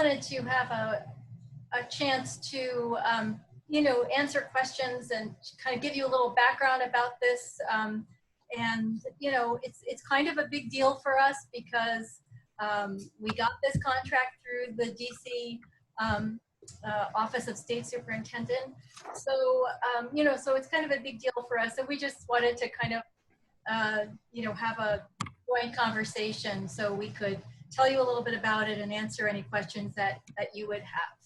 wanted to have a chance to, you know, answer questions and kind of give you a little background about this. And, you know, it's kind of a big deal for us because we got this contract through the DC Office of State Superintendent. So, you know, so it's kind of a big deal for us. So we just wanted to kind of, you know, have a joint conversation so we could tell you a little bit about it and answer any questions that you would have.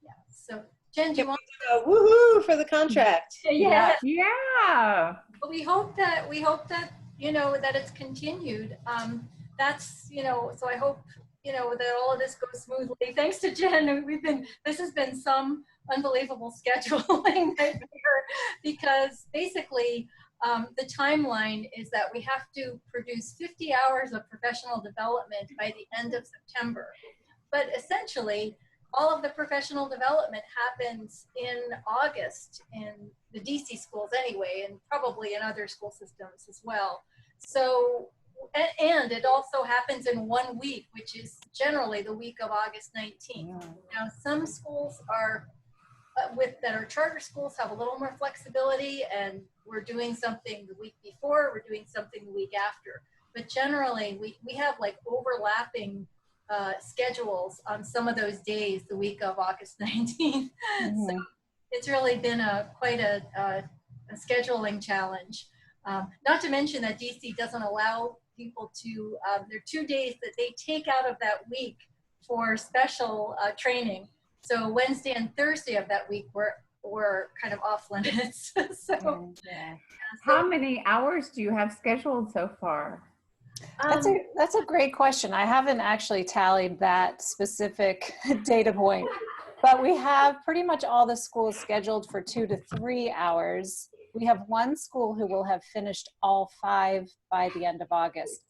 Yeah. So, Jen, do you want to woohoo for the contract? Yeah. Yeah. But we hope that you know that it's continued. That's, you know, so I hope, you know, that all of this goes smoothly. Thanks to Jen, this has been some unbelievable scheduling because basically the timeline is that we have to produce 50 hours of professional development by the end of September. But essentially, all of the professional development happens in August in the DC schools anyway, and probably in other school systems as well. So, and it also happens in 1 week, which is generally the week of August 19th. Now, some schools are, that are charter schools, have a little more flexibility, and we're doing something the week before, we're doing something the week after. But generally, we have like overlapping schedules on some of those days the week of August 19th. So it's really been quite a scheduling challenge. Not to mention that DC doesn't allow people to, there are 2 days that they take out of that week for special training. So Wednesday and Thursday of that week were kind of off limits. So, How many hours do you have scheduled so far? That's a great question. I haven't actually tallied that specific data point, but we have pretty much all the schools scheduled for 2 to 3 hours. We have one school who will have finished all 5 by the end of August.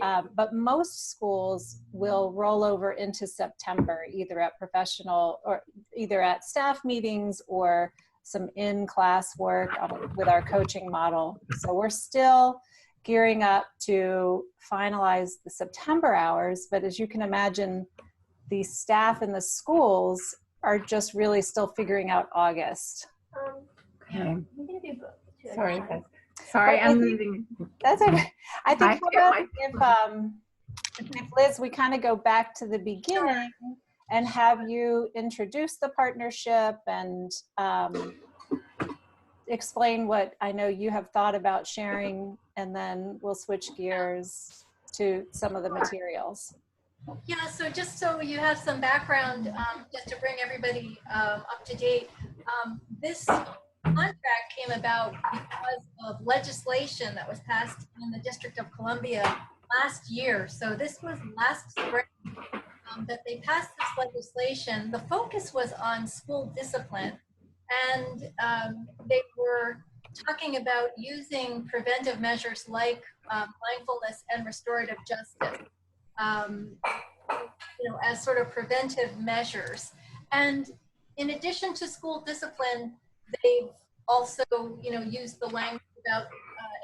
But most schools will roll over into September, either at professional or either at staff meetings or some in-class work with our coaching model. So we're still gearing up to finalize the September hours, but as you can imagine, the staff in the schools are just really still figuring out August. Okay. Sorry, guys. Sorry, I'm moving. That's okay. I think if Liz, we kind of go back to the beginning and have you introduce the partnership and explain what I know you have thought about sharing, and then we'll switch gears to some of the materials. Yeah, so just so you have some background, just to bring everybody up to date, this contract came about because of legislation that was passed in the District of Columbia last year. So this was last spring that they passed this legislation. The focus was on school discipline, and they were talking about using preventive measures like mindfulness and restorative justice, you know, as sort of preventive measures. And in addition to school discipline, they've also, you know, used the language about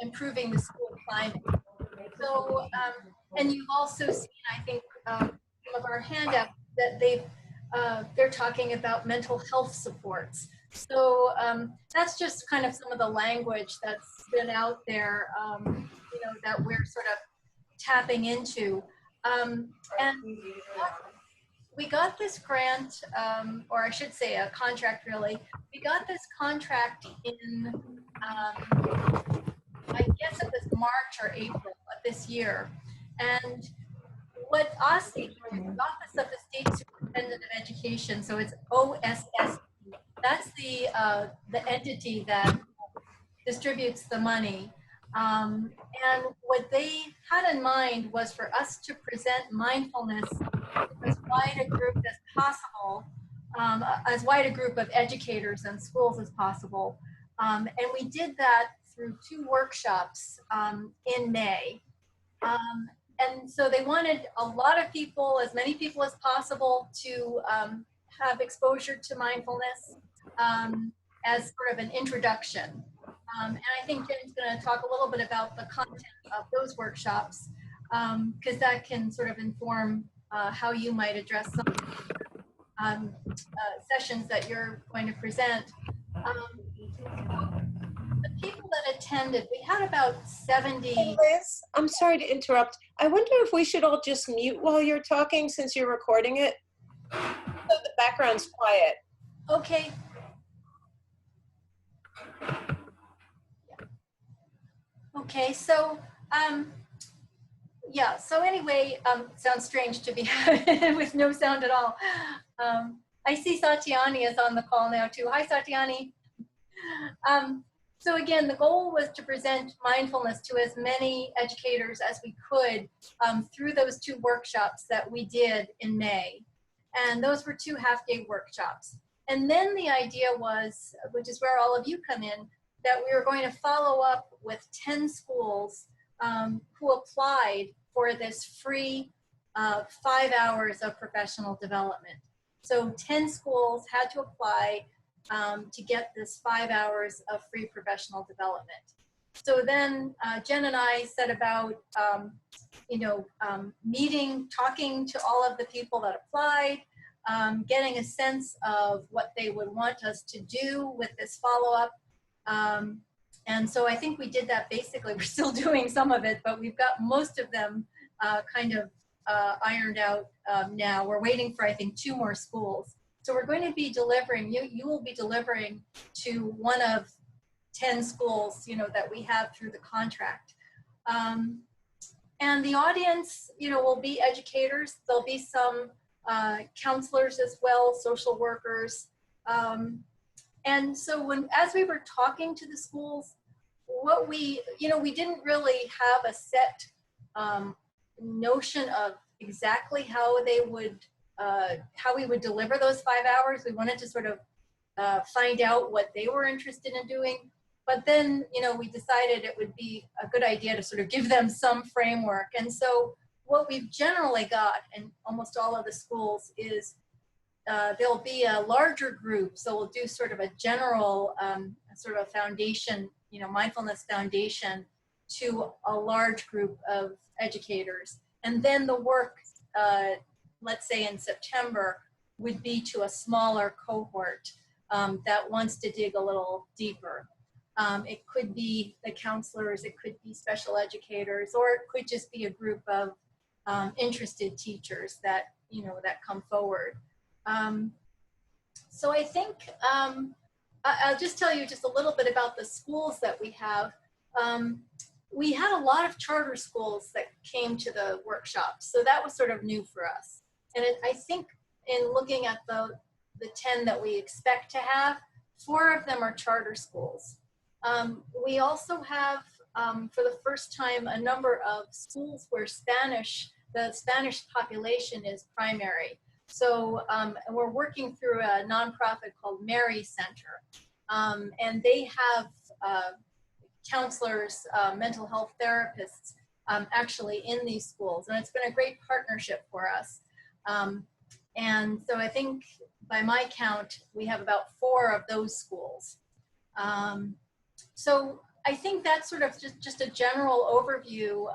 improving the school climate. So, and you've also seen, I think, some of our handouts that they're talking about mental health supports. So that's just kind of some of the language that's been out there, you know, that we're sort of tapping into. And we got this grant, or I should say a contract really. We got this contract in, I guess it was March or April of this year. And what OSSE, the Office of the State Superintendent of Education, so it's OSSE, that's the entity that distributes the money. And what they had in mind was for us to present mindfulness to as wide a group as possible, as wide a group of educators and schools as possible. And we did that through 2 workshops in May. And so they wanted a lot of people, as many people as possible, to have exposure to mindfulness as sort of an introduction. And I think Jen's going to talk a little bit about the content of those workshops, because that can sort of inform how you might address some sessions that you're going to present. The people that attended, we had about 70. Hey, Liz, I'm sorry to interrupt. I wonder if we should all just mute while you're talking since you're recording it, so the background's quiet. Okay. Okay, so yeah, so anyway, sounds strange to be with no sound at all. I see Satyani is on the call now too. Hi, Satyani. So again, the goal was to present mindfulness to as many educators as we could through those 2 workshops that we did in May. And those were 2 half-day workshops. And then the idea was, which is where all of you come in, that we were going to follow up with 10 schools who applied for this free 5 hours of professional development. So 10 schools had to apply to get this 5 hours of free professional development. So then Jen and I set about, meeting, talking to all of the people that applied, getting a sense of what they would want us to do with this follow-up. And so I think we did that basically. We're still doing some of it, but we've got most of them kind of ironed out now. We're waiting for, I think, 2 more schools. So we're going to be delivering, you will be delivering to one of 10 schools, that we have through the contract. And the audience, will be educators. There'll be some counselors as well, social workers. And so as we were talking to the schools, what we didn't really have a set notion of exactly how they would, how we would deliver those 5 hours. We wanted to sort of find out what they were interested in doing. But then, we decided it would be a good idea to sort of give them some framework. And so what we've generally got in almost all of the schools is there'll be a larger group. So we'll do sort of a general sort of foundation, mindfulness foundation to a large group of educators. And then the work, let's say in September, would be to a smaller cohort that wants to dig a little deeper. It could be the counselors, it could be special educators, or it could just be a group of interested teachers that, that come forward. So I think I'll just tell you just a little bit about the schools that we have. We had a lot of charter schools that came to the workshops, so that was sort of new for us. And I think in looking at the 10 that we expect to have, 4 of them are charter schools. We also have, for the first time, a number of schools where the Spanish population is primary. So we're working through a nonprofit called Mary Center. And they have counselors, mental health therapists actually in these schools. And it's been a great partnership for us. And so I think by my count, we have about 4 of those schools. So I think that's sort of just a general overview.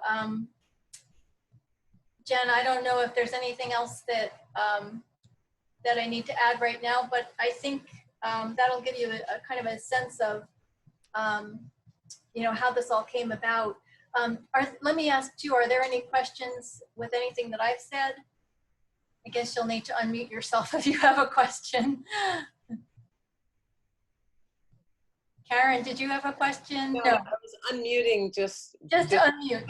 Jen, I don't know if there's anything else that that I need to add right now, but I think that'll give you a kind of a sense of how this all came about. Let me ask you, are there any questions with anything that I've said? I guess you'll need to unmute yourself if you have a question. Karen, did you have a question? No, I was unmuting just to unmute.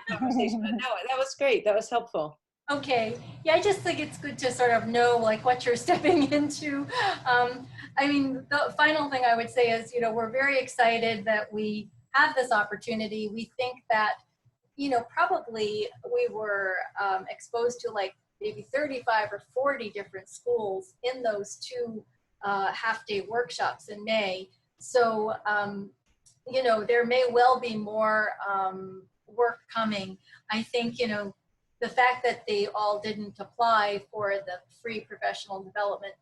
Conversation. But no, that was great. That was helpful. Okay. Yeah, I just think it's good to sort of know like what you're stepping into. I mean, the final thing I would say is, we're very excited that we have this opportunity. We think that, probably we were exposed to like maybe 35 or 40 different schools in those 2 half-day workshops in May. So, there may well be more work coming. I think, the fact that they all didn't apply for the free professional development,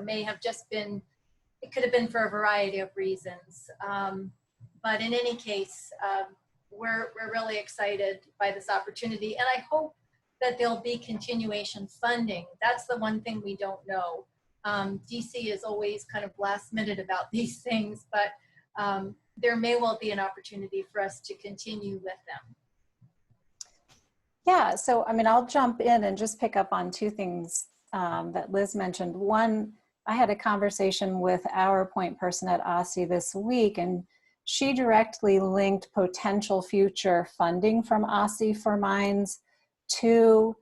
may have just been, it could have been for a variety of reasons. But in any case, we're really excited by this opportunity. And I hope that there'll be continuation funding. That's the one thing we don't know. DC is always kind of last minute about these things, but there may well be an opportunity for us to continue with them. Yeah, so I mean, I'll jump in and just pick up on two things that Liz mentioned. One, I had a conversation with our point person at OSSE this week, and she directly linked potential future funding from OSSE for Minds to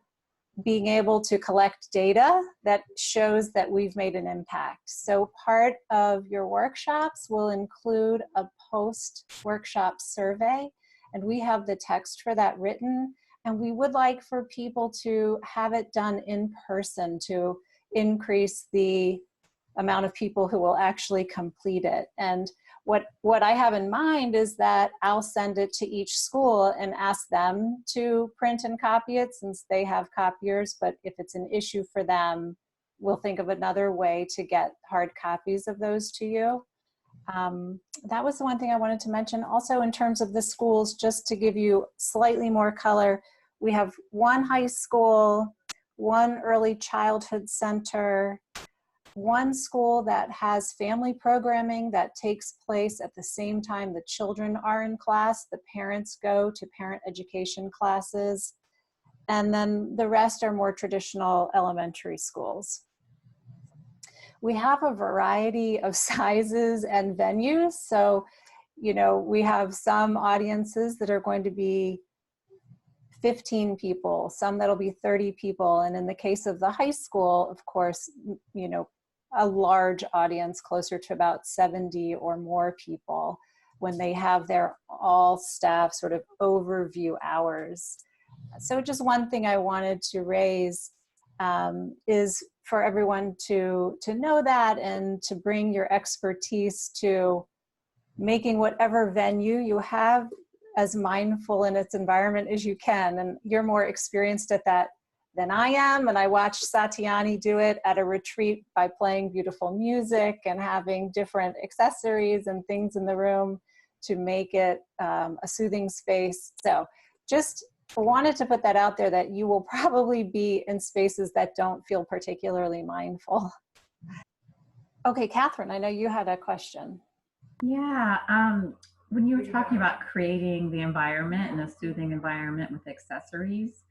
being able to collect data that shows that we've made an impact. So part of your workshops will include a post-workshop survey, and we have the text for that written. And we would like for people to have it done in person to increase the amount of people who will actually complete it. And what I have in mind is that I'll send it to each school and ask them to print and copy it since they have copiers. But if it's an issue for them, we'll think of another way to get hard copies of those to you. That was the one thing I wanted to mention. Also, in terms of the schools, just to give you slightly more color, we have one high school, one early childhood center, one school that has family programming that takes place at the same time the children are in class. The parents go to parent education classes. And then the rest are more traditional elementary schools. We have a variety of sizes and venues. So, you know, we have some audiences that are going to be 15 people, some that'll be 30 people. And in the case of the high school, of course, you know, a large audience closer to about 70 or more people when they have their all staff sort of overview hours. So just one thing I wanted to raise is for everyone to know that and to bring your expertise to making whatever venue you have as mindful in its environment as you can. And you're more experienced at that than I am. And I watched Satyani do it at a retreat by playing beautiful music and having different accessories and things in the room to make it a soothing space. So just wanted to put that out there that you will probably be in spaces that don't feel particularly mindful. Okay, Catherine, I know you had a question. Yeah, when you were talking about creating the environment and a soothing environment with accessories,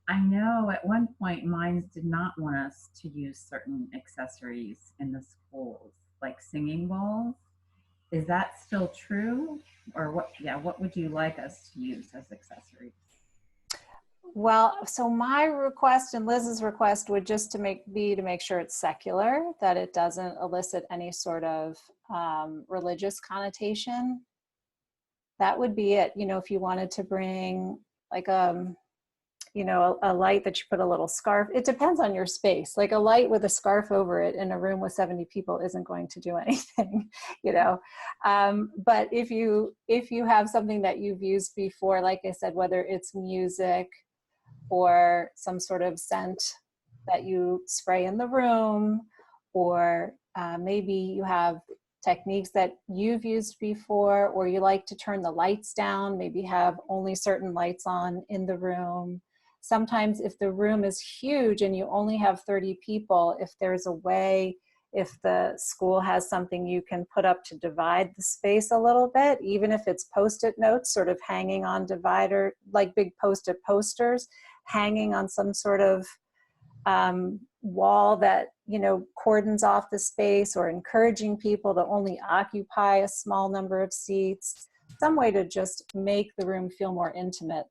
I know at one point Minds did not want us to use certain accessories in the schools, like singing bowls. Is that still true? Or what would you like us to use as accessories? Well, so my request and Liz's request would just to make sure it's secular, that it doesn't elicit any sort of religious connotation. That would be it. You know, if you wanted to bring like you know, a light that you put a little scarf, it depends on your space. Like a light with a scarf over it in a room with 70 people isn't going to do anything, you know. But if you have something that you've used before, like I said, whether it's music or some sort of scent that you spray in the room, or maybe you have techniques that you've used before, or you like to turn the lights down, maybe have only certain lights on in the room. Sometimes if the room is huge and you only have 30 people, if there's a way, if the school has something you can put up to divide the space a little bit, even if it's Post-it notes sort of hanging on divider, like big Post-it posters, hanging on some sort of wall that, you know, cordons off the space, or encouraging people to only occupy a small number of seats, some way to just make the room feel more intimate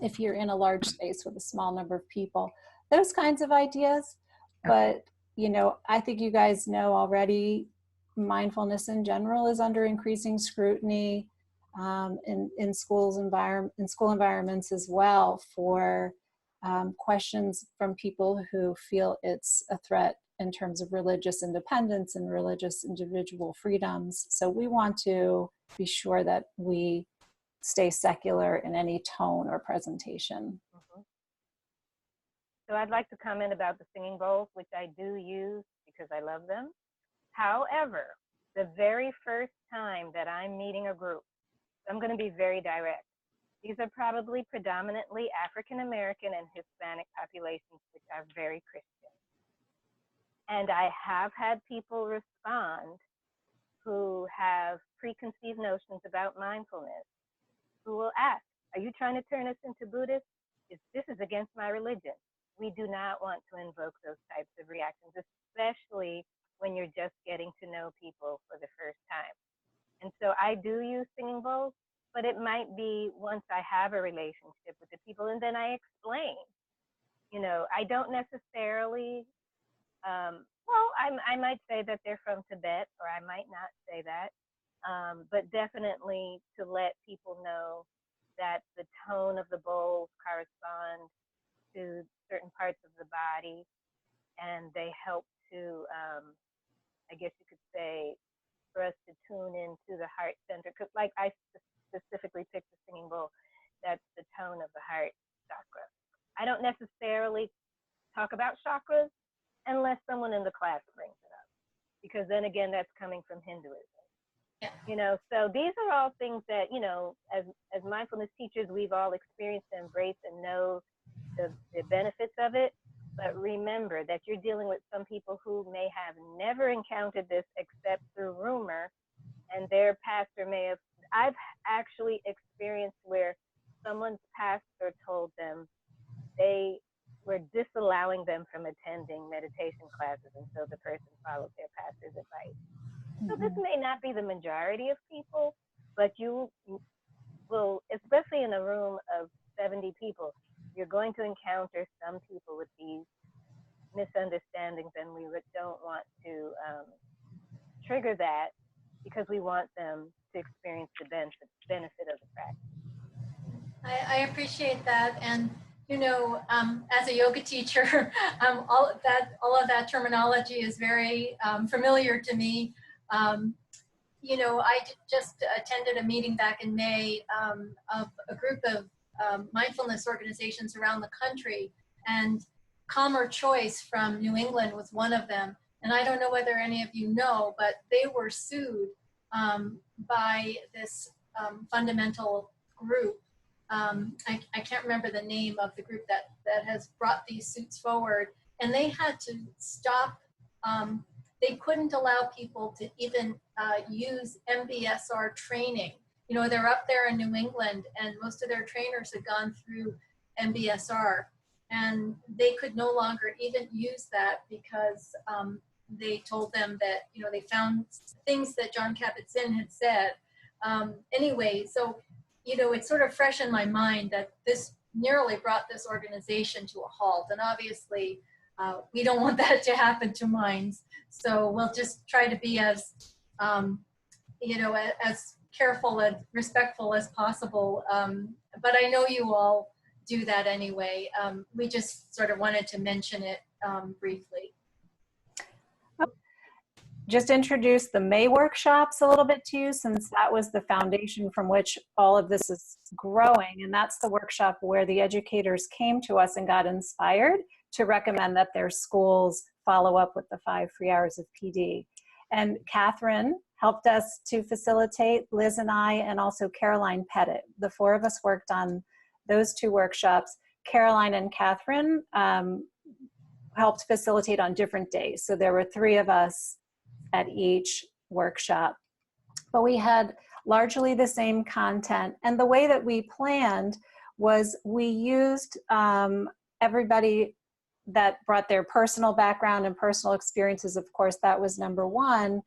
if you're in a large space with a small number of people, those kinds of ideas. But, you know, I think you guys know already, mindfulness in general is under increasing scrutiny in school environments as well, for questions from people who feel it's a threat in terms of religious independence and religious individual freedoms. So we want to be sure that we stay secular in any tone or presentation. Mm-hmm. So I'd like to comment about the singing bowls, which I do use because I love them. However, the very first time that I'm meeting a group, I'm going to be very direct. These are probably predominantly African American and Hispanic populations, which are very Christian. And I have had people respond who have preconceived notions about mindfulness, who will ask, are you trying to turn us into Buddhists? This is against my religion. We do not want to invoke those types of reactions, especially when you're just getting to know people for the first time. And so I do use singing bowls, but it might be once I have a relationship with the people, and then I explain. You know, I don't necessarily, well, I might say that they're from Tibet, or I might not say that, but definitely to let people know that the tone of the bowls correspond to certain parts of the body, and they help to, I guess you could say, for us to tune into the heart center. Because like I specifically picked the singing bowl, that's the tone of the heart chakra. I don't necessarily talk about chakras unless someone in the class brings it up, because then again, that's coming from Hinduism. Yeah. You know, so these are all things that, you know, as mindfulness teachers, we've all experienced and embraced and know the benefits of it. But remember that you're dealing with some people who may have never encountered this except through rumor, and their pastor may have. I've actually experienced where someone's pastor told them they were disallowing them from attending meditation classes until the person followed their pastor's advice. So this may not be the majority of people, but you will, especially in a room of 70 people, you're going to encounter some people with these misunderstandings, and we don't want to trigger that, because we want them to experience the benefit of the practice. I appreciate that. And, you know, as a yoga teacher, all of that terminology is very familiar to me. You know, I just attended a meeting back in May of a group of mindfulness organizations around the country, and Calmer Choice from New England was one of them. And I don't know whether any of you know, but they were sued by this fundamental group. I can't remember the name of the group that has brought these suits forward, and they had to stop. They couldn't allow people to even use MBSR training. You know, they're up there in New England, and most of their trainers had gone through MBSR, and they could no longer even use that because they told them that, you know, they found things that John Kabat-Zinn had said. Anyway, so, you know, it's sort of fresh in my mind that this nearly brought this organization to a halt. And obviously, we don't want that to happen to Minds. So we'll just try to be as, you know, as careful and respectful as possible. But I know you all do that anyway. We just sort of wanted to mention it briefly. Just introduce the May workshops a little bit to you, since that was the foundation from which all of this is growing. And that's the workshop where the educators came to us and got inspired to recommend that their schools follow up with the 5 free hours of PD. And Catherine helped us to facilitate, Liz and I, and also Caroline Pettit. The 4 of us worked on those 2 workshops. Caroline and Catherine helped facilitate on different days. So there were 3 of us at each workshop. But we had largely the same content. And the way that we planned was we used everybody that brought their personal background and personal experiences. Of course, that was number 1.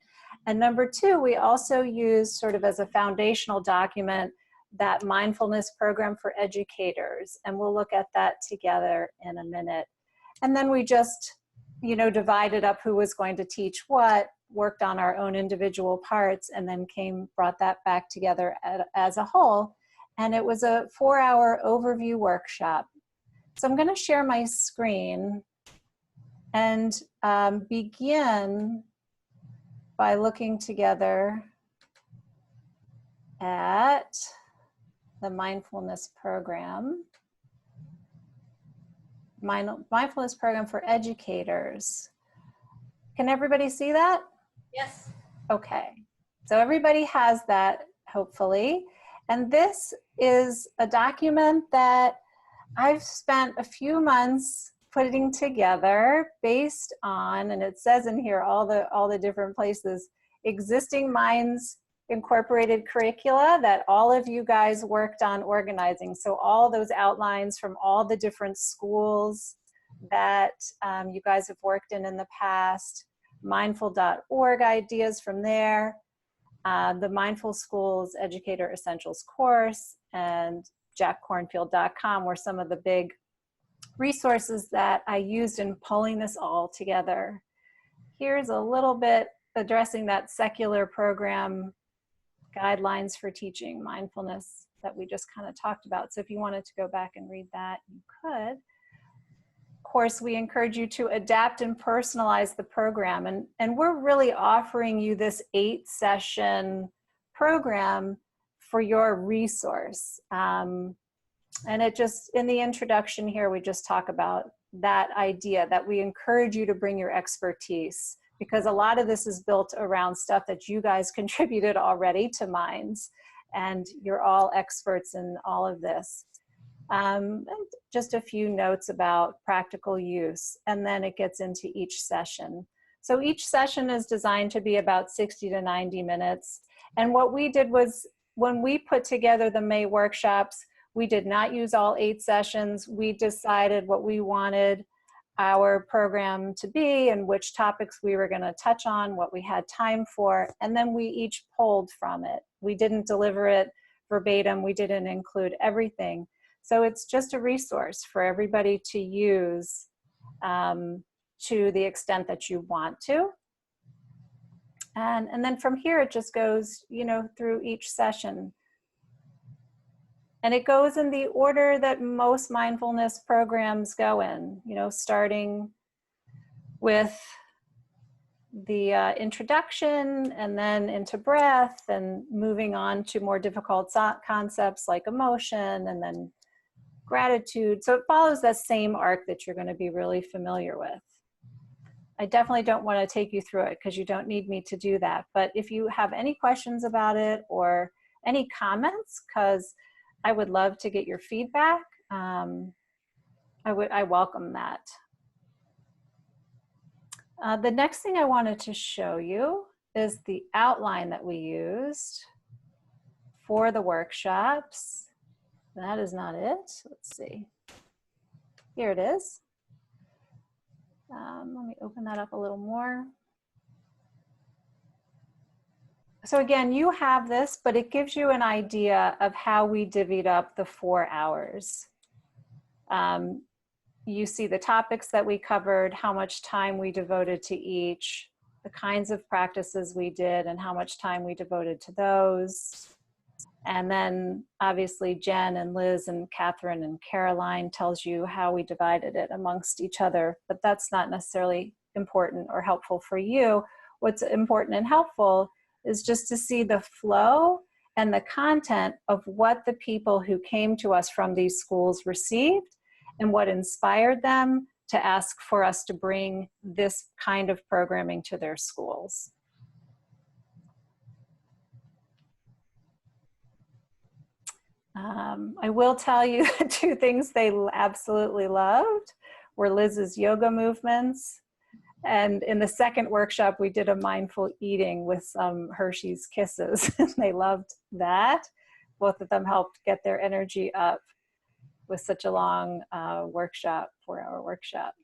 And number 2, we also used sort of as a foundational document that mindfulness program for educators. And we'll look at that together in a minute. And then we just, you know, divided up who was going to teach what, worked on our own individual parts, and then brought that back together as a whole. And it was a 4-hour overview workshop. So I'm going to share my screen and begin by looking together at the mindfulness program. Mindfulness program for educators. Can everybody see that? Yes. Okay. So everybody has that, hopefully. And this is a document that I've spent a few months putting together based on, and it says in here all the different places, existing Minds incorporated curricula that all of you guys worked on organizing. So all those outlines from all the different schools that you guys have worked in the past, mindful.org ideas from there, the Mindful Schools Educator Essentials course, and jackcornfield.com were some of the big resources that I used in pulling this all together. Here's a little bit addressing that secular program guidelines for teaching mindfulness that we just kind of talked about. So if you wanted to go back and read that, you could. Of course, we encourage you to adapt and personalize the program. And we're really offering you this 8-session program for your resource. And it just, in the introduction here, we just talk about that idea that we encourage you to bring your expertise, because a lot of this is built around stuff that you guys contributed already to Minds, and you're all experts in all of this. And just a few notes about practical use, and then it gets into each session. So each session is designed to be about 60 to 90 minutes. And what we did was, when we put together the May workshops, we did not use all 8 sessions. We decided what we wanted our program to be and which topics we were going to touch on, what we had time for, and then we each pulled from it. We didn't deliver it verbatim. We didn't include everything. So it's just a resource for everybody to use to the extent that you want to. And then from here, it just goes, you know, through each session. And it goes in the order that most mindfulness programs go in, you know, starting with the introduction and then into breath and moving on to more difficult concepts like emotion and then gratitude. So it follows that same arc that you're going to be really familiar with. I definitely don't want to take you through it because you don't need me to do that. But if you have any questions about it or any comments, because I would love to get your feedback. I welcome that. The next thing I wanted to show you is the outline that we used for the workshops. That is not it. Let's see. Here it is. Let me open that up a little more. So again, you have this, but it gives you an idea of how we divvied up the 4 hours. You see the topics that we covered, how much time we devoted to each, the kinds of practices we did and how much time we devoted to those. And then obviously Jen and Liz and Catherine and Caroline tells you how we divided it amongst each other, but that's not necessarily important or helpful for you. What's important and helpful is just to see the flow and the content of what the people who came to us from these schools received and what inspired them to ask for us to bring this kind of programming to their schools. I will tell you 2 things they absolutely loved were Liz's yoga movements. And in the second workshop, we did a mindful eating with some Hershey's Kisses. They loved that. Both of them helped get their energy up with such a long workshop, 4-hour workshop.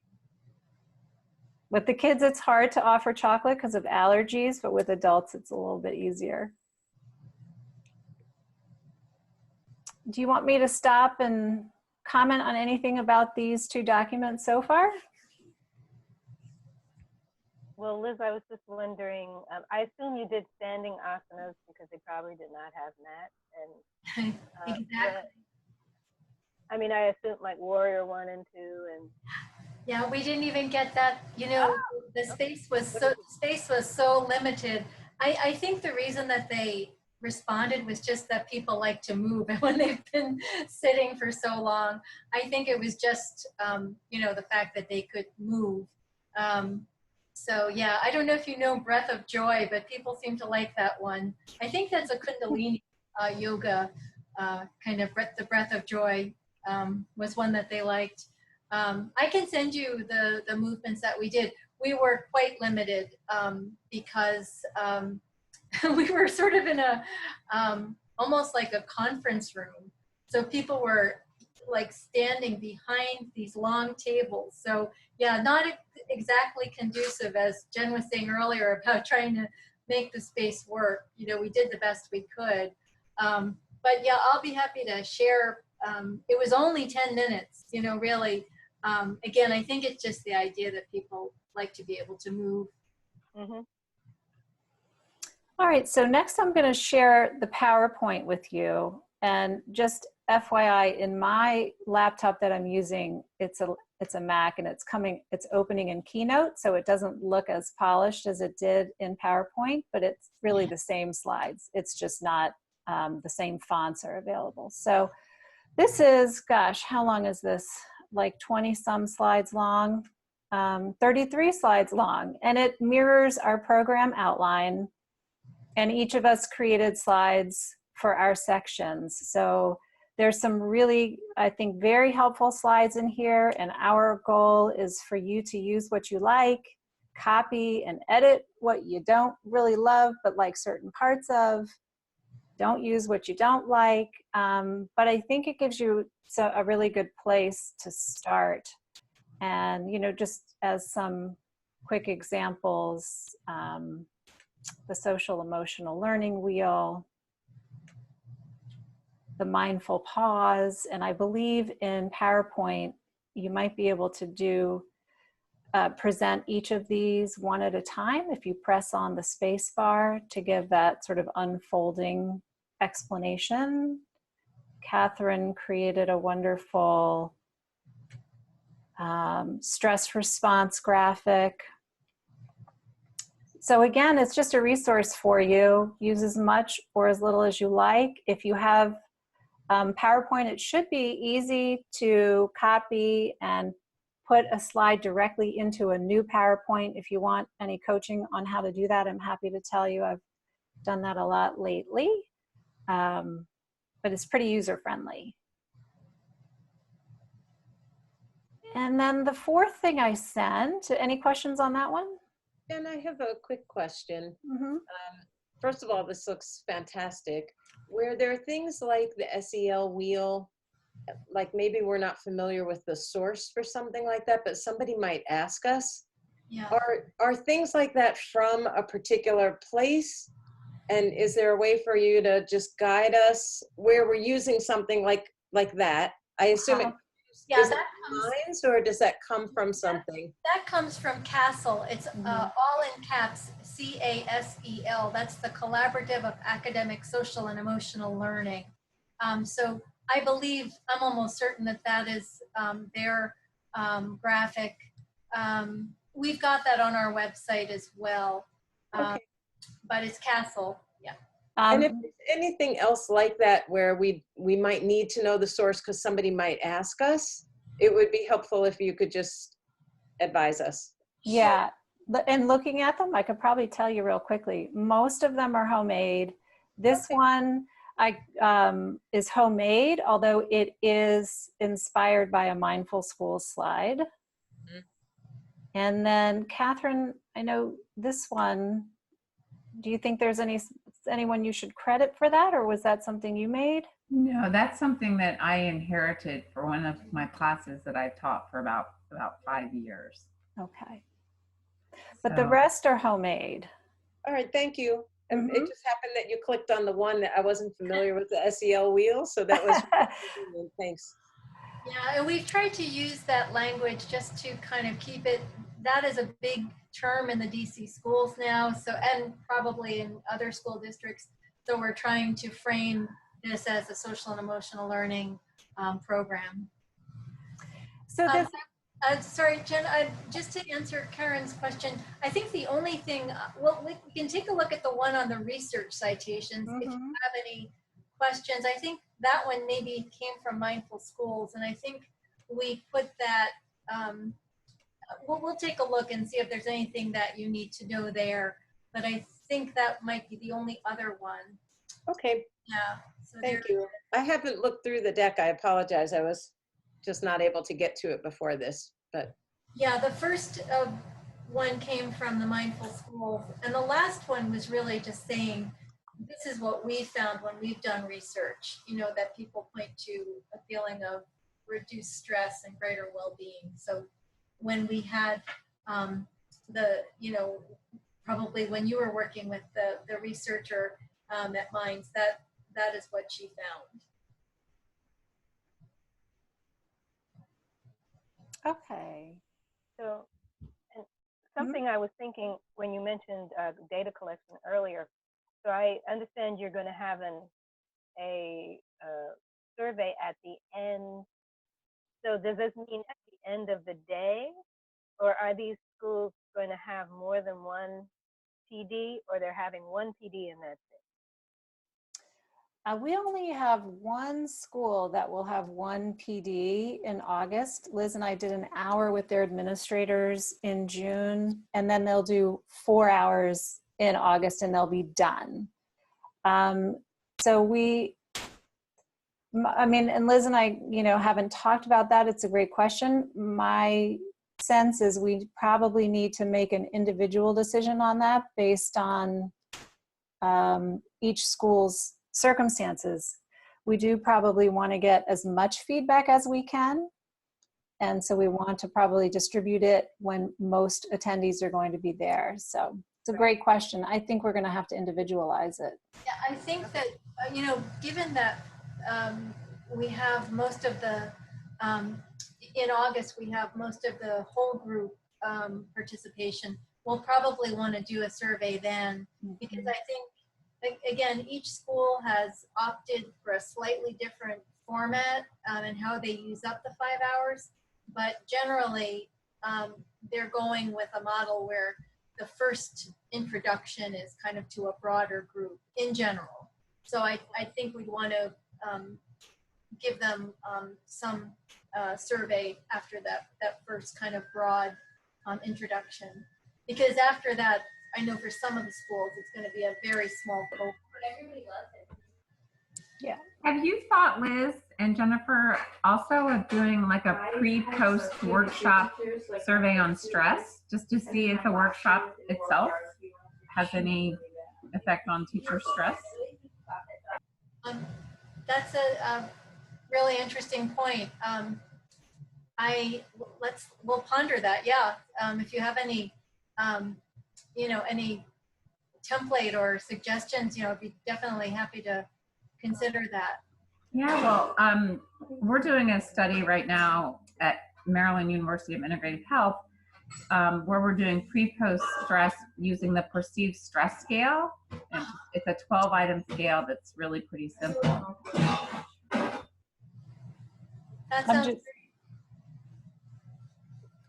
With the kids, it's hard to offer chocolate because of allergies, but with adults, it's a little bit easier. Do you want me to stop and comment on anything about these 2 documents so far? Well, Liz, I was just wondering, I assume you did standing asanas because they probably did not have that. And Exactly. I mean, I assume like Warrior 1 and 2 and. Yeah, we didn't even get that, you know, the space was so limited. I think the reason that they responded was just that people like to move, and when they've been sitting for so long, I think it was just, you know, the fact that they could move. So yeah, I don't know if you know Breath of Joy, but people seem to like that one. I think that's a Kundalini yoga kind of the breath of joy was one that they liked. I can send you the movements that we did. We were quite limited because we were sort of in a almost like a conference room. So people were like standing behind these long tables. So yeah, not exactly conducive, as Jen was saying earlier about trying to make the space work. You know, we did the best we could. But yeah, I'll be happy to share. It was only 10 minutes, you know, really. Again, I think it's just the idea that people like to be able to move. Mm-hmm. All right, so next I'm going to share the PowerPoint with you. And just FYI, in my laptop that I'm using, it's a Mac, and it's opening in Keynote, so it doesn't look as polished as it did in PowerPoint, but it's really the same slides. It's just not the same fonts are available. So this is, gosh, how long is this? Like 20 some slides long, 33 slides long, and it mirrors our program outline. And each of us created slides for our sections. So there's some really, I think, very helpful slides in here. And our goal is for you to use what you like, copy and edit what you don't really love, but like certain parts of. Don't use what you don't like. But I think it gives you a really good place to start. And, you know, just as some quick examples, the social emotional learning wheel, the mindful pause, and I believe in PowerPoint, you might be able to do present each of these one at a time if you press on the space bar to give that sort of unfolding explanation. Catherine created a wonderful stress response graphic. So again, it's just a resource for you. Use as much or as little as you like. If you have PowerPoint, it should be easy to copy and put a slide directly into a new PowerPoint. If you want any coaching on how to do that, I'm happy to tell you. I've done that a lot lately, but it's pretty user-friendly. And then the fourth thing I sent, any questions on that one? And I have a quick question. Mm-hmm. First of all, this looks fantastic. Were there things like the SEL wheel, like maybe we're not familiar with the source for something like that, but somebody might ask us, Yeah. are things like that from a particular place? And is there a way for you to just guide us where we're using something like that? I assume it Yeah, is that comes, lines, or does that come from something? that comes from CASEL. It's all in caps, CASEL. That's the Collaborative of Academic, Social, and Emotional Learning. So I believe, I'm almost certain that that is their graphic. We've got that on our website as well, Okay. but it's CASEL, yeah. And if there's anything else like that where we might need to know the source because somebody might ask us, it would be helpful if you could just advise us. Yeah, and looking at them, I could probably tell you real quickly. Most of them are homemade. This Okay. one is homemade, although it is inspired by a mindful school slide. Mm-hmm. And then Catherine, I know this one, do you think there's anyone you should credit for that, or was that something you made? No, that's something that I inherited for one of my classes that I've taught for about 5 years. Okay. But the So- rest are homemade. All right, thank you. Mhm. It just happened that you clicked on the one that I wasn't familiar with, the SEL wheel, so that was thanks. Yeah, and we've tried to use that language just to kind of keep it, that is a big term in the DC schools now, so, and probably in other school districts. So we're trying to frame this as a social and emotional learning program. So this, Sorry, Jen, just to answer Karen's question, I think the only thing, well, we can take a look at the one on the research citations. If you have any questions, I think that one maybe came from Mindful Schools, and I think we put that, we'll take a look and see if there's anything that you need to know there, but I think that might be the only other one. Okay, Yeah. So thank you. I haven't looked through the deck. I apologize. I was just not able to get to it before this, but yeah, the first one came from the Mindful School, and the last one was really just saying, this is what we found when we've done research, you know, that people point to a feeling of reduced stress and greater well-being. So when we had you know, probably when you were working with the researcher at Minds, that is what she found. Okay. So, and something I was thinking when you mentioned data collection earlier. So I understand you're going to have a survey at the end. So does this mean at the end of the day, or are these schools going to have more than one PD, or they're having one PD and that's it? We only have one school that will have one PD in August. Liz and I did an hour with their administrators in June, and then they'll do 4 hours in August and they'll be done. So I mean, and Liz and I, you know, haven't talked about that. It's a great question. My sense is we probably need to make an individual decision on that based on each school's circumstances. We do probably want to get as much feedback as we can. And so we want to probably distribute it when most attendees are going to be there. So it's a great question. I think we're going to have to individualize it. Yeah, I think that, you know, given that we have most of the, in August, we have most of the whole group participation, we'll probably want to do a survey then, because I think, again, each school has opted for a slightly different format and how they use up the 5 hours. But generally, they're going with a model where the first introduction is kind of to a broader group in general. So I think we'd want to give them some survey after that first kind of broad introduction. Because after that, I know for some of the schools, it's going to be a very small cohort. But everybody loves it. Yeah. Have you thought, Liz and Jennifer, also of doing like a pre-post workshop survey on stress, just to see if the workshop itself has any effect on teacher stress? That's a really interesting point. We'll ponder that. Yeah. If you have any, you know, any template or suggestions, you know, I'd be definitely happy to consider that. Yeah, well, we're doing a study right now at Maryland University of Integrative Health where we're doing pre-post stress using the perceived stress scale. And it's a 12-item scale that's really pretty simple. That sounds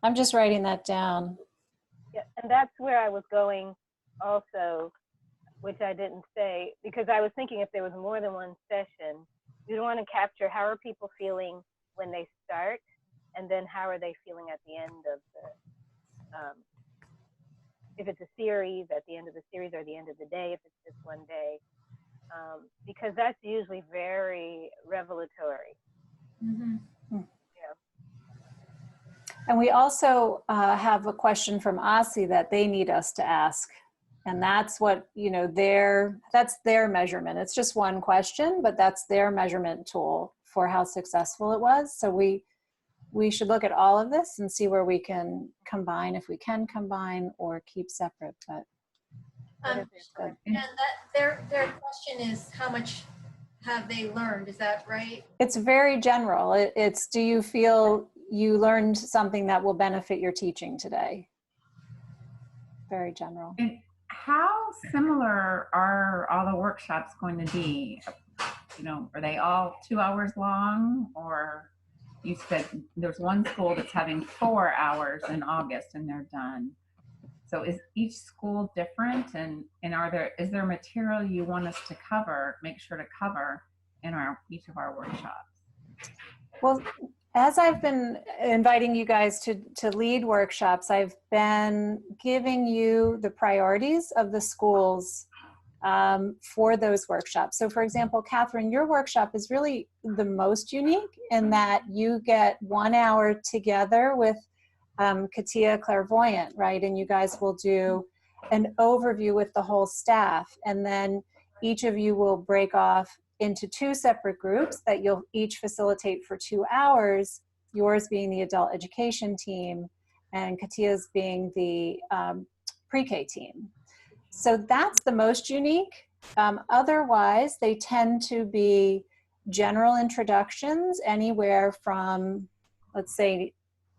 I'm just writing that down. Yeah, and that's where I was going also, which I didn't say, because I was thinking if there was more than one session, you'd want to capture how are people feeling when they start, and then how are they feeling at the end of the, if it's a series, at the end of the series, or the end of the day, if it's just one day, because that's usually very revelatory. mm-hmm. And we also have a question from OSSE that they need us to ask. And that's what, you know, that's their measurement. It's just one question, but that's their measurement tool for how successful it was. So we should look at all of this and see where we can combine, if we can combine or keep separate. But And that their question is, how much have they learned? Is that right? it's very general. It's, do you feel you learned something that will benefit your teaching today? Very general. And how similar are all the workshops going to be? You know, are they all 2 hours long? Or you said there's one school that's having 4 hours in August and they're done. So is each school different? And is there material you want us to cover, make sure to cover in each of our workshops? Well, as I've been inviting you guys to lead workshops, I've been giving you the priorities of the schools for those workshops. So for example, Catherine, your workshop is really the most unique in that you get 1 hour together with Katia Clairvoyant, right? And you guys will do an overview with the whole staff. And then each of you will break off into 2 separate groups that you'll each facilitate for 2 hours, yours being the adult education team and Katia's being the pre-K team. So that's the most unique. Otherwise, they tend to be general introductions, anywhere from, let's say,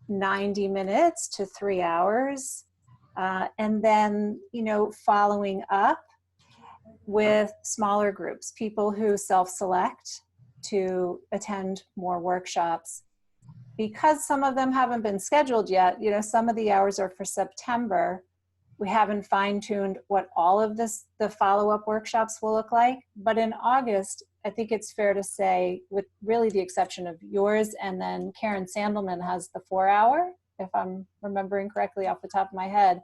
90 minutes to 3 hours. And then, you know, following up with smaller groups, people who self-select to attend more workshops. Because some of them haven't been scheduled yet, you know, some of the hours are for September. We haven't fine-tuned what all of the follow-up workshops will look like. But in August, I think it's fair to say, with really the exception of yours, and then Karen Sandelman has the 4 hour, if I'm remembering correctly off the top of my head.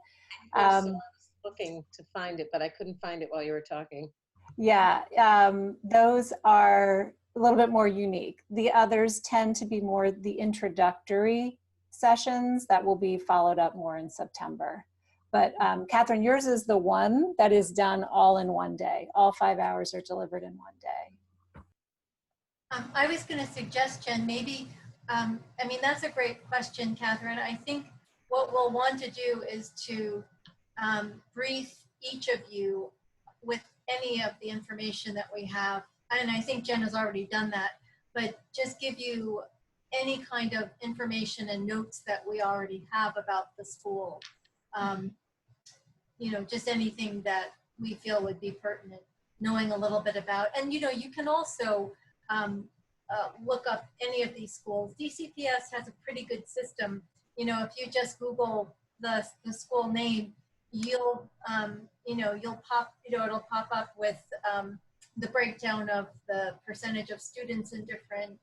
So I was looking to find it, but I couldn't find it while you were talking. Yeah, those are a little bit more unique. The others tend to be more the introductory sessions that will be followed up more in September. But Catherine, yours is the one that is done all in one day. All 5 hours are delivered in one day. I was going to suggest, Jen, maybe, I mean, that's a great question, Catherine. I think what we'll want to do is to brief each of you with any of the information that we have. And I think Jen has already done that, but just give you any kind of information and notes that we already have about the school. You know, just anything that we feel would be pertinent, knowing a little bit about. And, you know, you can also look up any of these schools. DCPS has a pretty good system. You know, if you just Google the school name, you'll, you know, it'll pop up with the breakdown of the percentage of students in different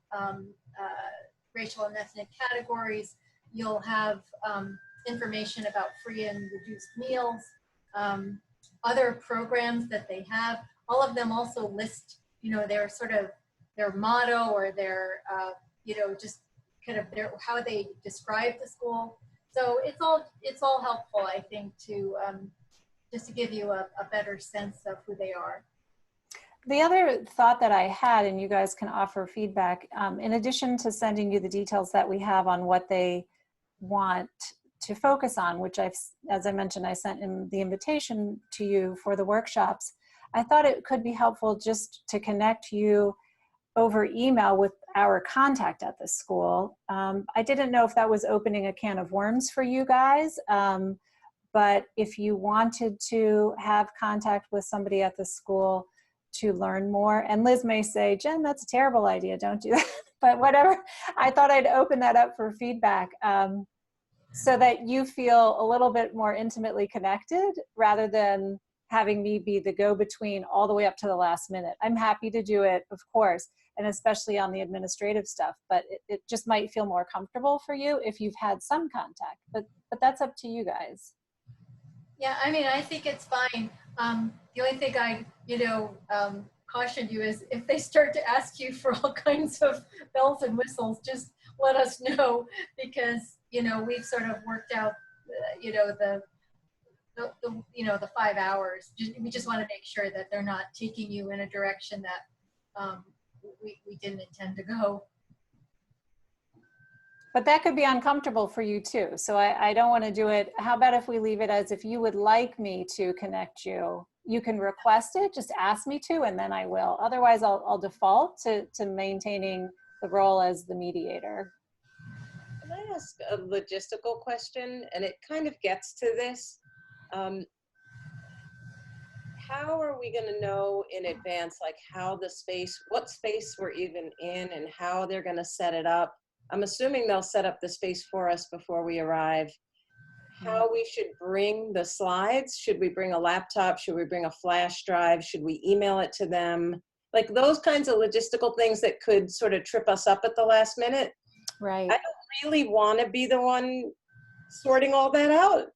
racial and ethnic categories. You'll have information about free and reduced meals, other programs that they have. All of them also list, you know, their sort of their motto or their, you know, just kind of how they describe the school. So it's all helpful, I think, to just to give you a better sense of who they are. The other thought that I had, and you guys can offer feedback, in addition to sending you the details that we have on what they want to focus on, which as I mentioned, I sent in the invitation to you for the workshops, I thought it could be helpful just to connect you over email with our contact at the school. I didn't know if that was opening a can of worms for you guys, but if you wanted to have contact with somebody at the school to learn more, and Liz may say, Jen, that's a terrible idea, don't do that, but whatever, I thought I'd open that up for feedback so that you feel a little bit more intimately connected rather than having me be the go-between all the way up to the last minute. I'm happy to do it, of course, and especially on the administrative stuff, but it just might feel more comfortable for you if you've had some contact, but that's up to you guys. Yeah, I mean, I think it's fine. The only thing I, you know, caution you is if they start to ask you for all kinds of bells and whistles, just let us know, because, you know, we've sort of worked out, you know, the 5 hours. We just want to make sure that they're not taking you in a direction that we didn't intend to go. But that could be uncomfortable for you too. So I don't want to do it. How about if we leave it as, if you would like me to connect you, you can request it, just ask me to, and then I will. Otherwise, I'll default to maintaining the role as the mediator. Can I ask a logistical question? And it kind of gets to this. How are we going to know in advance, like what space we're even in and how they're going to set it up? I'm assuming they'll set up the space for us before we arrive. How we should bring the slides? Should we bring a laptop? Should we bring a flash drive? Should we email it to them? Like those kinds of logistical things that could sort of trip us up at the last minute. Right. I don't really want to be the one sorting all that out,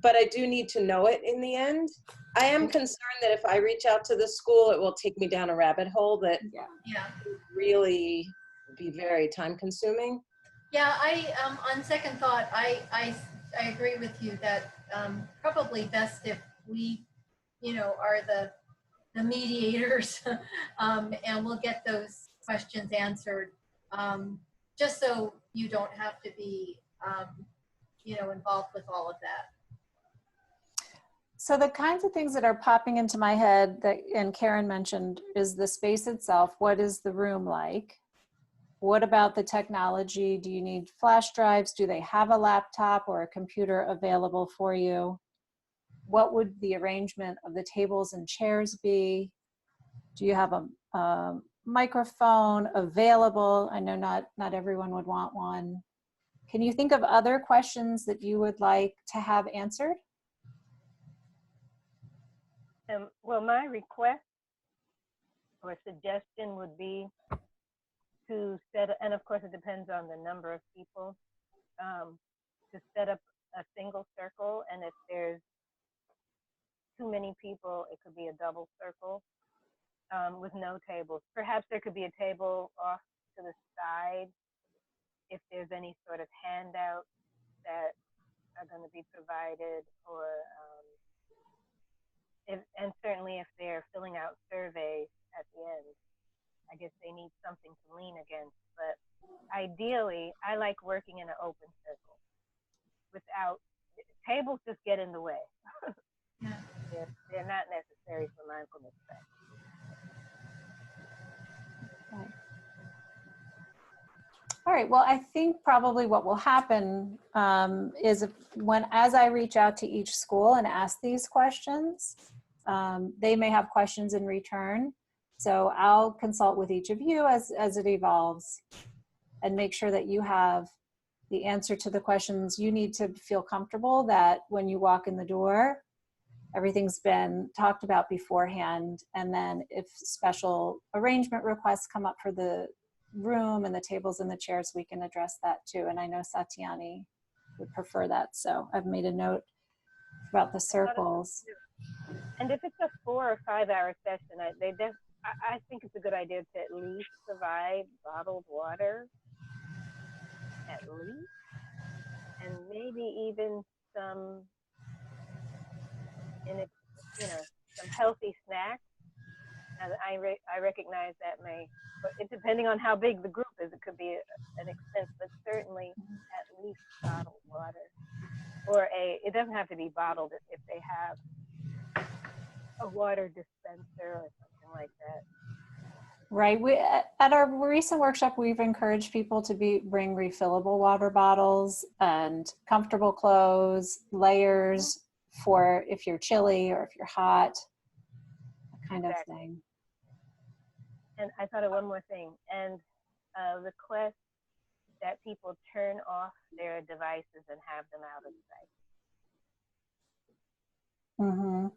but I do need to know it in the end. I am concerned that if I reach out to the school, it will take me down a rabbit hole that Yeah. would really be very time consuming. Yeah, on second thought, I agree with you that probably best if we, are the mediators, and we'll get those questions answered, just so you don't have to be, involved with all of that. So the kinds of things that are popping into my head that, and Karen mentioned, is the space itself. What is the room like? What about the technology? Do you need flash drives? Do they have a laptop or a computer available for you? What would the arrangement of the tables and chairs be? Do you have a microphone available? I know not everyone would want one. Can you think of other questions that you would like to have answered? Well, my request or suggestion would be to and of course it depends on the number of people, to set up a single circle, and if there's too many people, it could be a double circle with no tables. Perhaps there could be a table off to the side if there's any sort of handouts that are going to be provided, or and certainly if they're filling out surveys at the end, I guess they need something to lean against. But ideally, I like working in an open circle. Without tables, just get in the way. They're not necessary for mindfulness practice. Okay. All right, well, I think probably what will happen is as I reach out to each school and ask these questions, they may have questions in return. So I'll consult with each of you as it evolves and make sure that you have the answer to the questions. You need to feel comfortable that when you walk in the door, everything's been talked about beforehand. And then if special arrangement requests come up for the room and the tables and the chairs, we can address that too. And I know Satyani would prefer that. So I've made a note about the circles. And if it's a 4 or 5 hour session, I think it's a good idea to at least provide bottled water, at least, and maybe even some, some healthy snacks. And I recognize that depending on how big the group is, it could be an expense, but certainly at least bottled water, or it doesn't have to be bottled if they have a water dispenser or something like that. Right. At our recent workshop, we've encouraged people to bring refillable water bottles and comfortable clothes, layers for if you're chilly or if you're hot, that kind of thing. And I thought of one more thing, and request that people turn off their devices and have them out of sight. Mm-hmm.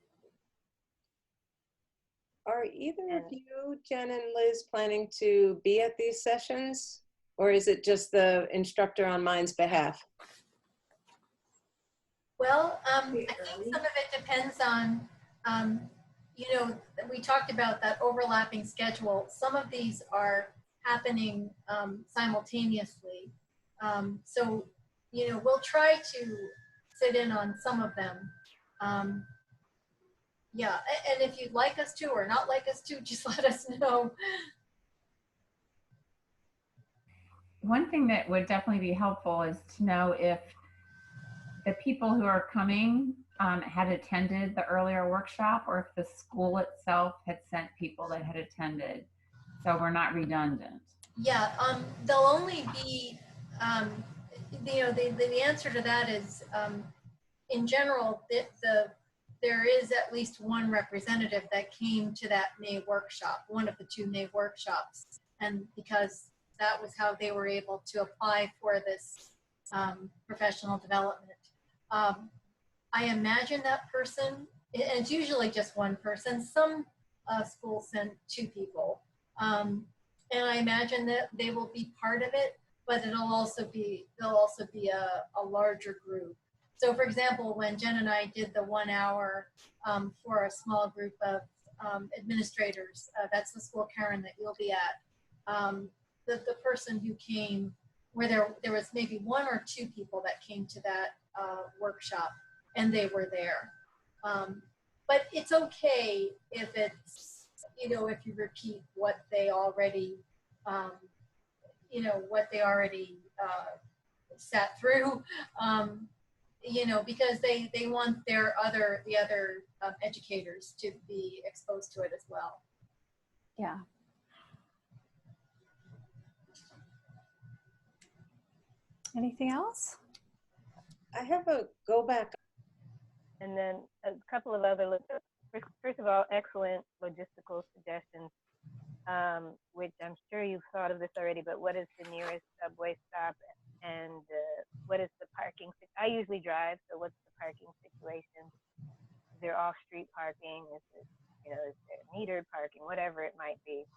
Are either of you, Jen and Liz, planning to be at these sessions? Or is it just the instructor on mine's behalf? Well, I think some of it depends on, we talked about that overlapping schedule. Some of these are happening simultaneously. So, we'll try to sit in on some of them. Yeah, and if you'd like us to or not like us to, just let us know. One thing that would definitely be helpful is to know if the people who are coming had attended the earlier workshop, or if the school itself had sent people that had attended, so we're not redundant. Yeah, they'll only be, the answer to that is, in general, there is at least one representative that came to that May workshop, one of the 2 May workshops, and because that was how they were able to apply for this professional development. I imagine that person, and it's usually just one person, some schools send 2 people, and I imagine that they will be part of it, but they'll also be a larger group. So for example, when Jen and I did the 1 hour for a small group of administrators, that's the school, Karen, that you'll be at. The person who came, where there was maybe 1 or 2 people that came to that workshop, and they were there. But it's okay if it's, you know, if you repeat what they already, you know, what they already sat through, you know, because they want the other educators to be exposed to it as well. Yeah. Anything else? I have a go back. And then a couple of other, first of all, excellent logistical suggestions, which I'm sure you've thought of this already, but what is the nearest subway stop, and what is the parking? I usually drive, so what's the parking situation? Is there off-street parking? Is it, you know, is there metered parking? Whatever it might be.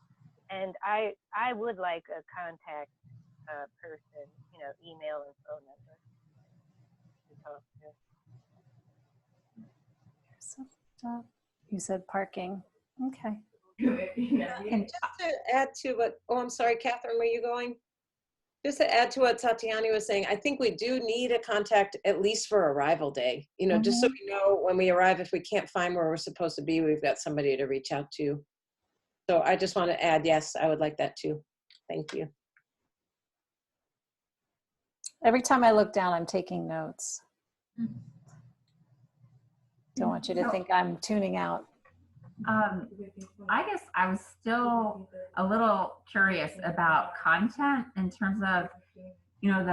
And I would like a contact person, you know, email and phone number to talk to. You said parking. Okay. And just to add to what, oh, I'm sorry, Catherine, were you going? Just to add to what Tatiana was saying, I think we do need a contact at least for arrival day, you know, just so we know when we arrive, if we can't find where we're supposed to be, we've got somebody to reach out to. So I just want to add, yes, I would like that too. Thank you. Every time I look down, I'm taking notes. Don't want you to think I'm tuning out. I guess I was still a little curious about content in terms of, you know,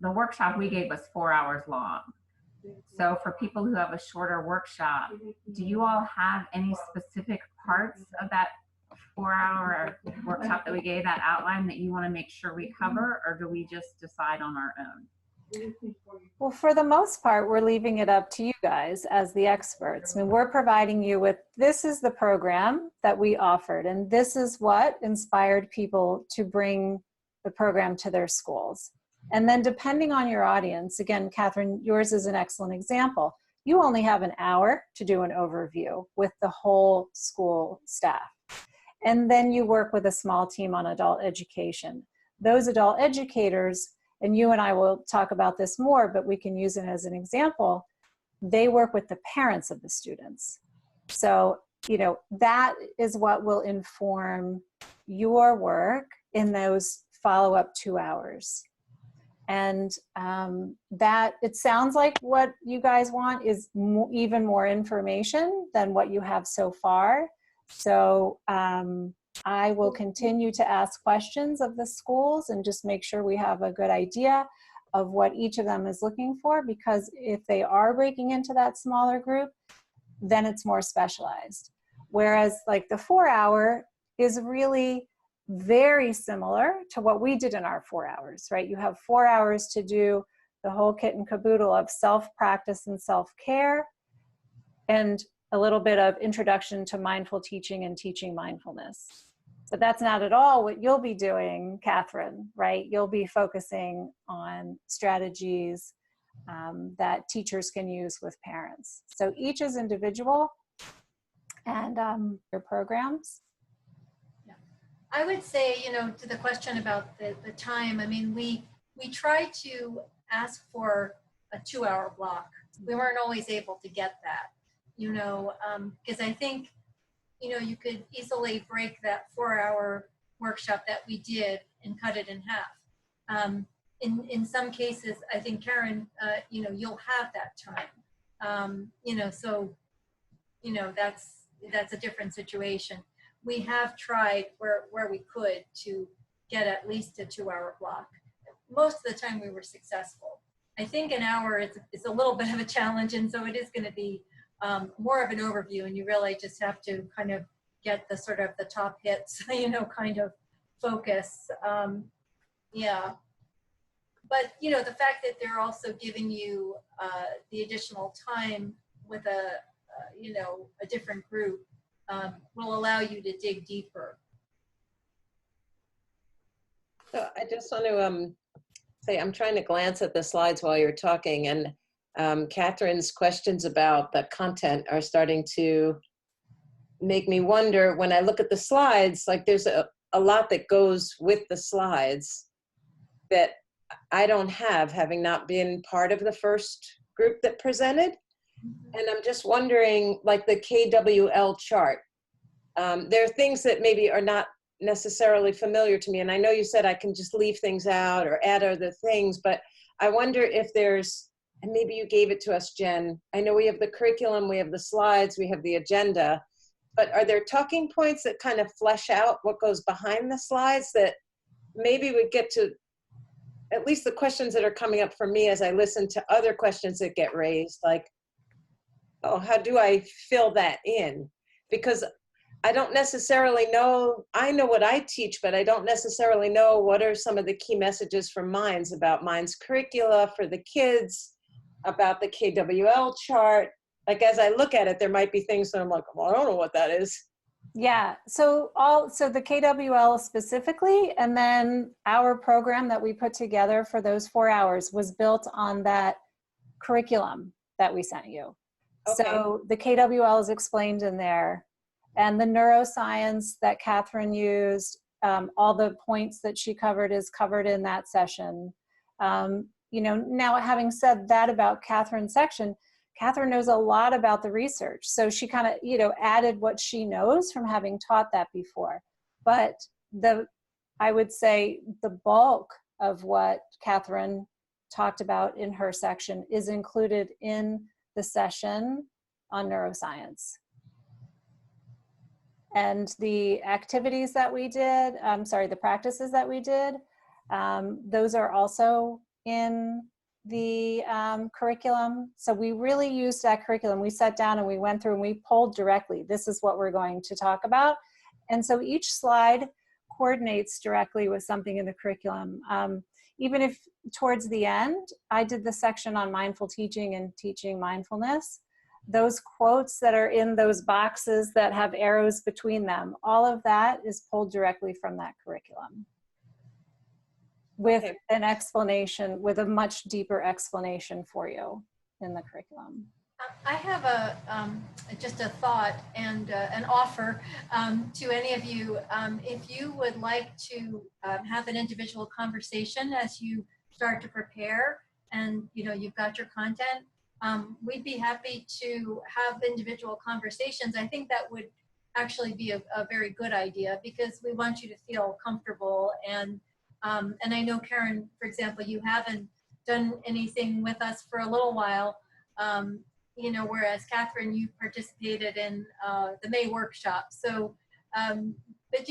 the workshop we gave was 4 hours long. So for people who have a shorter workshop, do you all have any specific parts of that 4 hour workshop that we gave, that outline, that you want to make sure we cover, or do we just decide on our own? Well, for the most part, we're leaving it up to you guys as the experts. I mean, we're providing you with, this is the program that we offered, and this is what inspired people to bring the program to their schools. And then depending on your audience, again, Catherine, yours is an excellent example. You only have an hour to do an overview with the whole school staff. And then you work with a small team on adult education. Those adult educators, and you and I will talk about this more, but we can use it as an example, they work with the parents of the students. So, you know, that is what will inform your work in those follow-up 2 hours. And that, it sounds like what you guys want is even more information than what you have so far. So I will continue to ask questions of the schools and just make sure we have a good idea of what each of them is looking for, because if they are breaking into that smaller group, then it's more specialized. Whereas like the 4 hour is really very similar to what we did in our 4 hours, right? You have 4 hours to do the whole kit and caboodle of self-practice and self-care, and a little bit of introduction to mindful teaching and teaching mindfulness. But that's not at all what you'll be doing, Catherine, right? You'll be focusing on strategies that teachers can use with parents. So each is individual, and your programs. Yeah. I would say, you know, to the question about the time, I mean, we try to ask for a 2 hour block. We weren't always able to get that, you know, because I think, you know, you could easily break that 4 hour workshop that we did and cut it in half. In some cases, I think, Karen, you know, you'll have that time, you know, so, you know, that's a different situation. We have tried where we could to get at least a 2 hour block. Most of the time we were successful. I think an hour is a little bit of a challenge, and so it is going to be more of an overview, and you really just have to kind of get the sort of the top hits, you know, kind of focus. Yeah. But, you know, the fact that they're also giving you the additional time with you know, a different group will allow you to dig deeper. So I just want to say, I'm trying to glance at the slides while you're talking, and Catherine's questions about the content are starting to make me wonder when I look at the slides, like there's a lot that goes with the slides that I don't have, having not been part of the first group that presented. And I'm just wondering, like the KWL chart, there are things that maybe are not necessarily familiar to me. And I know you said I can just leave things out or add other things, but I wonder if there's, and maybe you gave it to us, Jen. I know we have the curriculum, we have the slides, we have the agenda, but are there talking points that kind of flesh out what goes behind the slides that maybe would get to at least the questions that are coming up for me as I listen to other questions that get raised, like, oh, how do I fill that in? Because I don't necessarily know, I know what I teach, but I don't necessarily know what are some of the key messages from Minds about Minds curricula for the kids, about the KWL chart. Like as I look at it, there might be things that I'm like, well, I don't know what that is. Yeah, so the KWL specifically, and then our program that we put together for those 4 hours was built on that curriculum that we sent you. Okay. So the KWL is explained in there, and the neuroscience that Catherine used, all the points that she covered is covered in that session. You know, now having said that about Catherine's section, Catherine knows a lot about the research. So she kind of, you know, added what she knows from having taught that before. But I would say the bulk of what Catherine talked about in her section is included in the session on neuroscience. And the activities that we did, the practices that we did, those are also in the curriculum. So we really used that curriculum. We sat down and we went through and we pulled directly, this is what we're going to talk about. And so each slide coordinates directly with something in the curriculum. Even if towards the end, I did the section on mindful teaching and teaching mindfulness, those quotes that are in those boxes that have arrows between them, all of that is pulled directly from that curriculum, with an explanation, with a much deeper explanation for you in the curriculum. I have just a thought and an offer to any of you. If you would like to have an individual conversation as you start to prepare and you've got your content, we'd be happy to have individual conversations. I think that would actually be a very good idea because we want you to feel comfortable. And I know, Karen, for example, you haven't done anything with us for a little while, whereas Catherine, you participated in the May workshop. So, but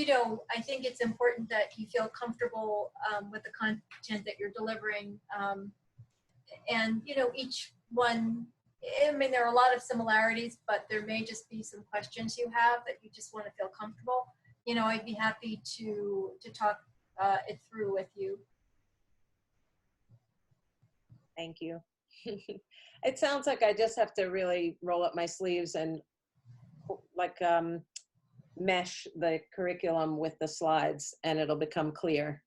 I think it's important that you feel comfortable with the content that you're delivering. And each one, I mean, there are a lot of similarities, but there may just be some questions you have that you just want to feel comfortable. I'd be happy to talk it through with you. Thank you. It sounds like I just have to really roll up my sleeves and mesh the curriculum with the slides and it'll become clear.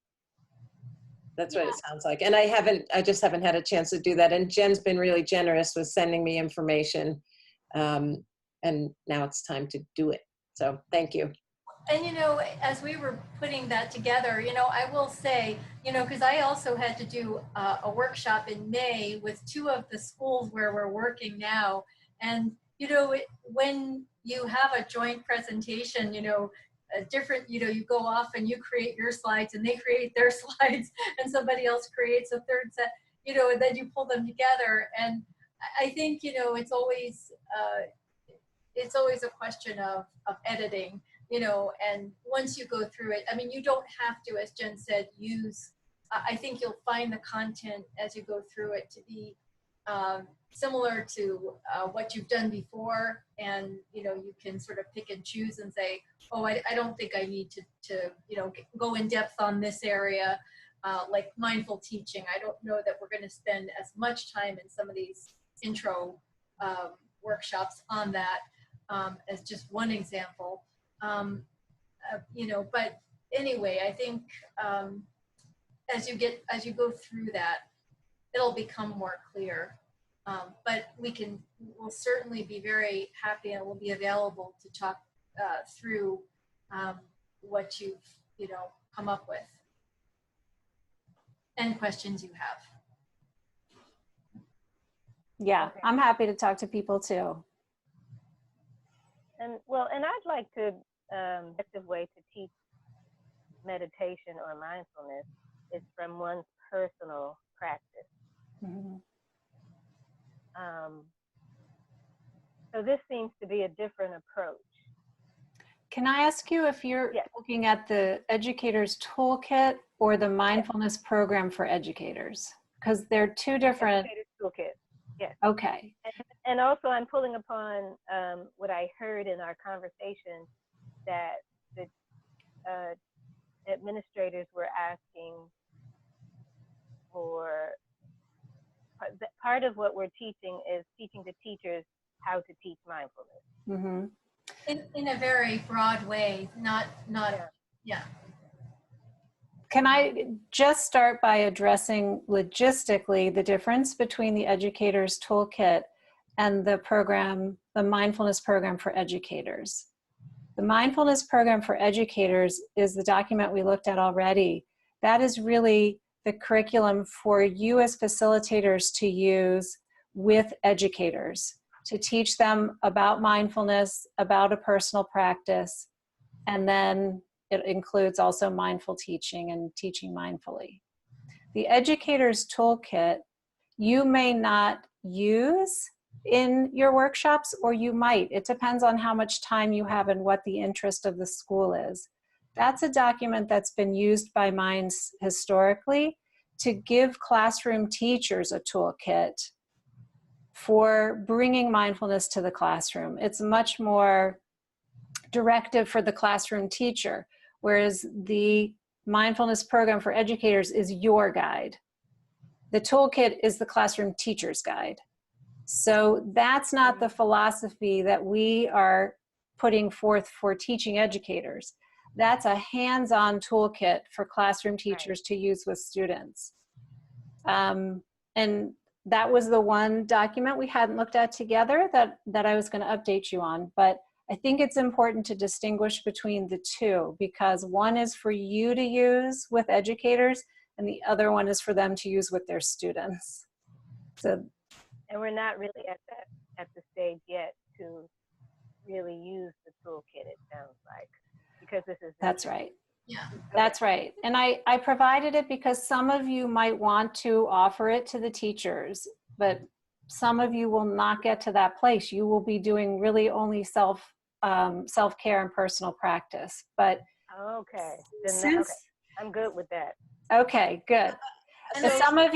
That's what it sounds like. And I just haven't had a chance to do that. And Jen's been really generous with sending me information. And now it's time to do it. So thank you. And, as we were putting that together, I will say, because I also had to do a workshop in May with 2 of the schools where we're working now. And, when you have a joint presentation, different, you go off and you create your slides and they create their slides and somebody else creates a third set, and then you pull them together. And I think, it's always a question of editing. And once you go through it, I mean, you don't have to, as Jen said, I think you'll find the content as you go through it to be similar to what you've done before. And, you can sort of pick and choose and say, oh, I don't think I need to go in depth on this area, like mindful teaching. I don't know that we're going to spend as much time in some of these intro workshops on that as just one example. But anyway, I think as you go through that, it'll become more clear. But we'll certainly be very happy and we'll be available to talk through what you've, come up with and questions you have. Yeah, Okay. I'm happy to talk to people too. And I'd like to, effective way to teach meditation or mindfulness is from one's personal practice. Mhm. So this seems to be a different approach. Can I ask you if you're Yes. looking at the Educator's Toolkit or the Mindfulness Program for Educators? Because they're two different. Educator's Toolkit. Yes. Okay. And also I'm pulling upon what I heard in our conversation that the administrators were asking for. Part of what we're teaching is teaching the teachers how to teach mindfulness. Mm-hmm. In a very broad way, not, yeah. Can I just start by addressing logistically the difference between the Educator's Toolkit and the program, the Mindfulness Program for Educators? The Mindfulness Program for Educators is the document we looked at already. That is really the curriculum for you as facilitators to use with educators, to teach them about mindfulness, about a personal practice, and then it includes also mindful teaching and teaching mindfully. The Educator's Toolkit, you may not use in your workshops, or you might. It depends on how much time you have and what the interest of the school is. That's a document that's been used by Minds historically to give classroom teachers a toolkit for bringing mindfulness to the classroom. It's much more directive for the classroom teacher, whereas the Mindfulness Program for Educators is your guide. The toolkit is the classroom teacher's guide. So that's not the philosophy that we are putting forth for teaching educators. That's a hands-on toolkit for classroom teachers to use with students. And that was the one document we hadn't looked at together that I was going to update you on. But I think it's important to distinguish between the two, because one is for you to use with educators and the other one is for them to use with their students. So, and we're not really at the stage yet to really use the toolkit, it sounds like, because this is. That's right. Yeah. That's right. And I provided it because some of you might want to offer it to the teachers, but some of you will not get to that place. You will be doing really only self-care and personal practice. But okay, then since, okay, I'm good with that. Okay, good. And But some of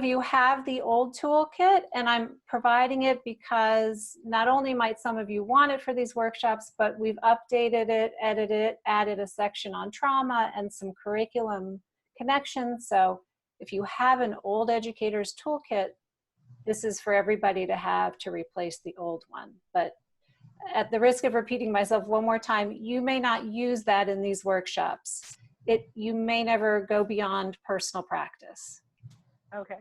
you have the old toolkit, and I'm providing it because not only might some of you want it for these workshops, but we've updated it, edited it, added a section on trauma and some curriculum connections. So if you have an old educator's toolkit, this is for everybody to have to replace the old one. But at the risk of repeating myself one more time, you may not use that in these workshops. You may never go beyond personal practice. Okay,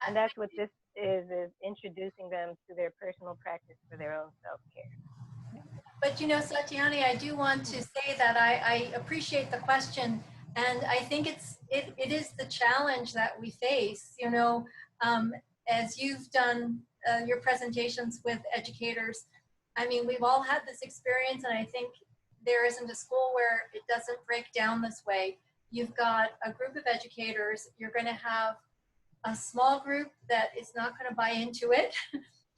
and that's what this is introducing them to their personal practice for their own self-care. But Satyani, I do want to say that I appreciate the question, and I think it is the challenge that we face. As you've done your presentations with educators, I mean, we've all had this experience, and I think there isn't a school where it doesn't break down this way. You've got a group of educators. You're going to have a small group that is not going to buy into it,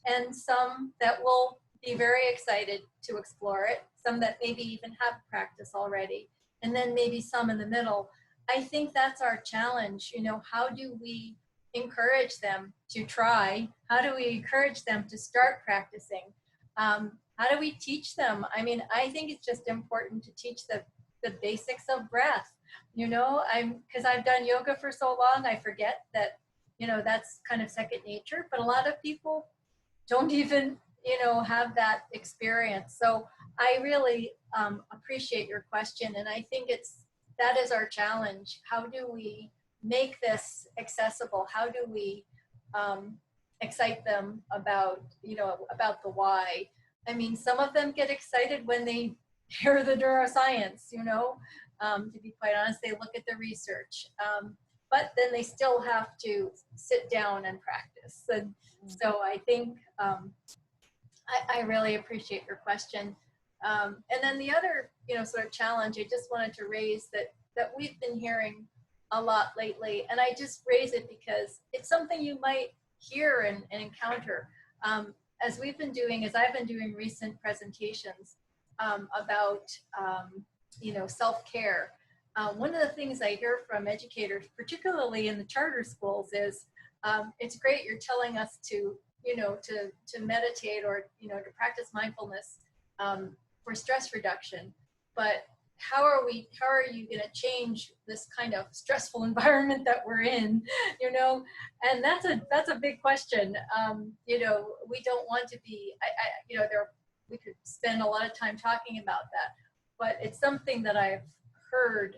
and some that will be very excited to explore it, some that maybe even have practice already, and then maybe some in the middle. I think that's our challenge. How do we encourage them to try? How do we encourage them to start practicing? How do we teach them? I mean, I think it's just important to teach the basics of breath. Because I've done yoga for so long, I forget that, that's kind of second nature, but a lot of people don't even, have that experience. So I really appreciate your question. And I think that is our challenge. How do we make this accessible? How do we excite them about, you know, about the why. I mean, some of them get excited when they hear the neuroscience, you know, to be quite honest, they look at the research. But then they still have to sit down and practice. And so I think I really appreciate your question. And then the other, you know, sort of challenge I just wanted to raise that we've been hearing a lot lately, and I just raise it because it's something you might hear and encounter. As we've been doing, as I've been doing recent presentations about, you know, self-care. One of the things I hear from educators, particularly in the charter schools, is it's great you're telling us to, you know, to meditate or, you know, to practice mindfulness for stress reduction, but how are you going to change this kind of stressful environment that we're in, you know? And that's a big question. You know, we don't want to be, you know, we could spend a lot of time talking about that, but it's something that I've heard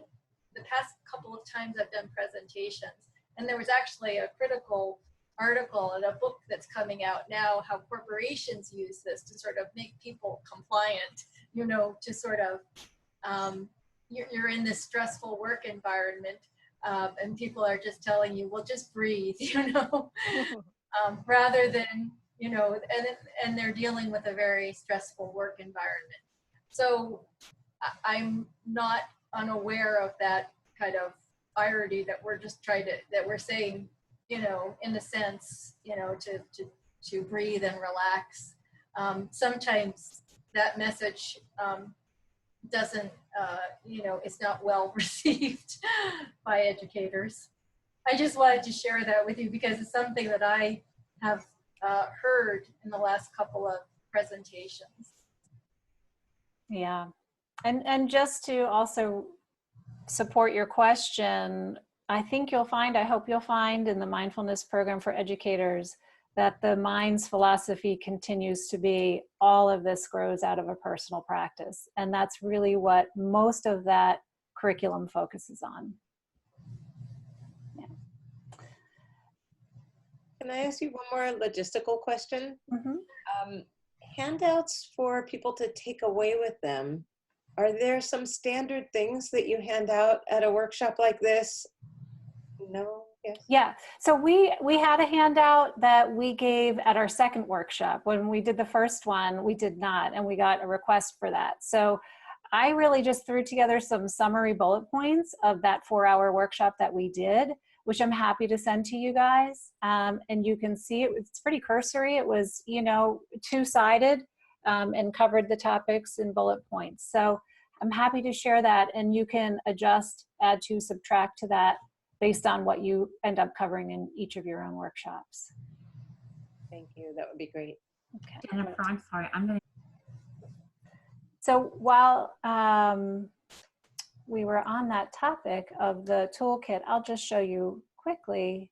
the past couple of times I've done presentations. And there was actually a critical article in a book that's coming out now, how corporations use this to sort of make people compliant, you know, to sort of, you're in this stressful work environment, and people are just telling you, well, just breathe, you know, rather than, you know, and they're dealing with a very stressful work environment. So I'm not unaware of that kind of irony that we're just that we're saying, you know, in a sense, you know, to breathe and relax. Sometimes that message doesn't, you know, it's not well received by educators. I just wanted to share that with you because it's something that I have heard in the last couple of presentations. Yeah. And just to also support your question, I think you'll find, I hope you'll find in the mindfulness program for educators that the mind's philosophy continues to be all of this grows out of a personal practice. And that's really what most of that curriculum focuses on. Yeah. Can I ask you one more logistical question? Mm-hmm. Handouts for people to take away with them. Are there some standard things that you hand out at a workshop like this? No? Yes. Yeah, so we had a handout that we gave at our second workshop. When we did the first one, we did not, and we got a request for that. So I really just threw together some summary bullet points of that 4-hour workshop that we did, which I'm happy to send to you guys. And you can see it, it's pretty cursory. It was, you know, two-sided and covered the topics in bullet points. So I'm happy to share that, and you can adjust, add to, subtract to that based on what you end up covering in each of your own workshops. Thank you. That would be great. Okay. Jennifer, I'm sorry. I'm going to. So while we were on that topic of the toolkit, I'll just show you quickly.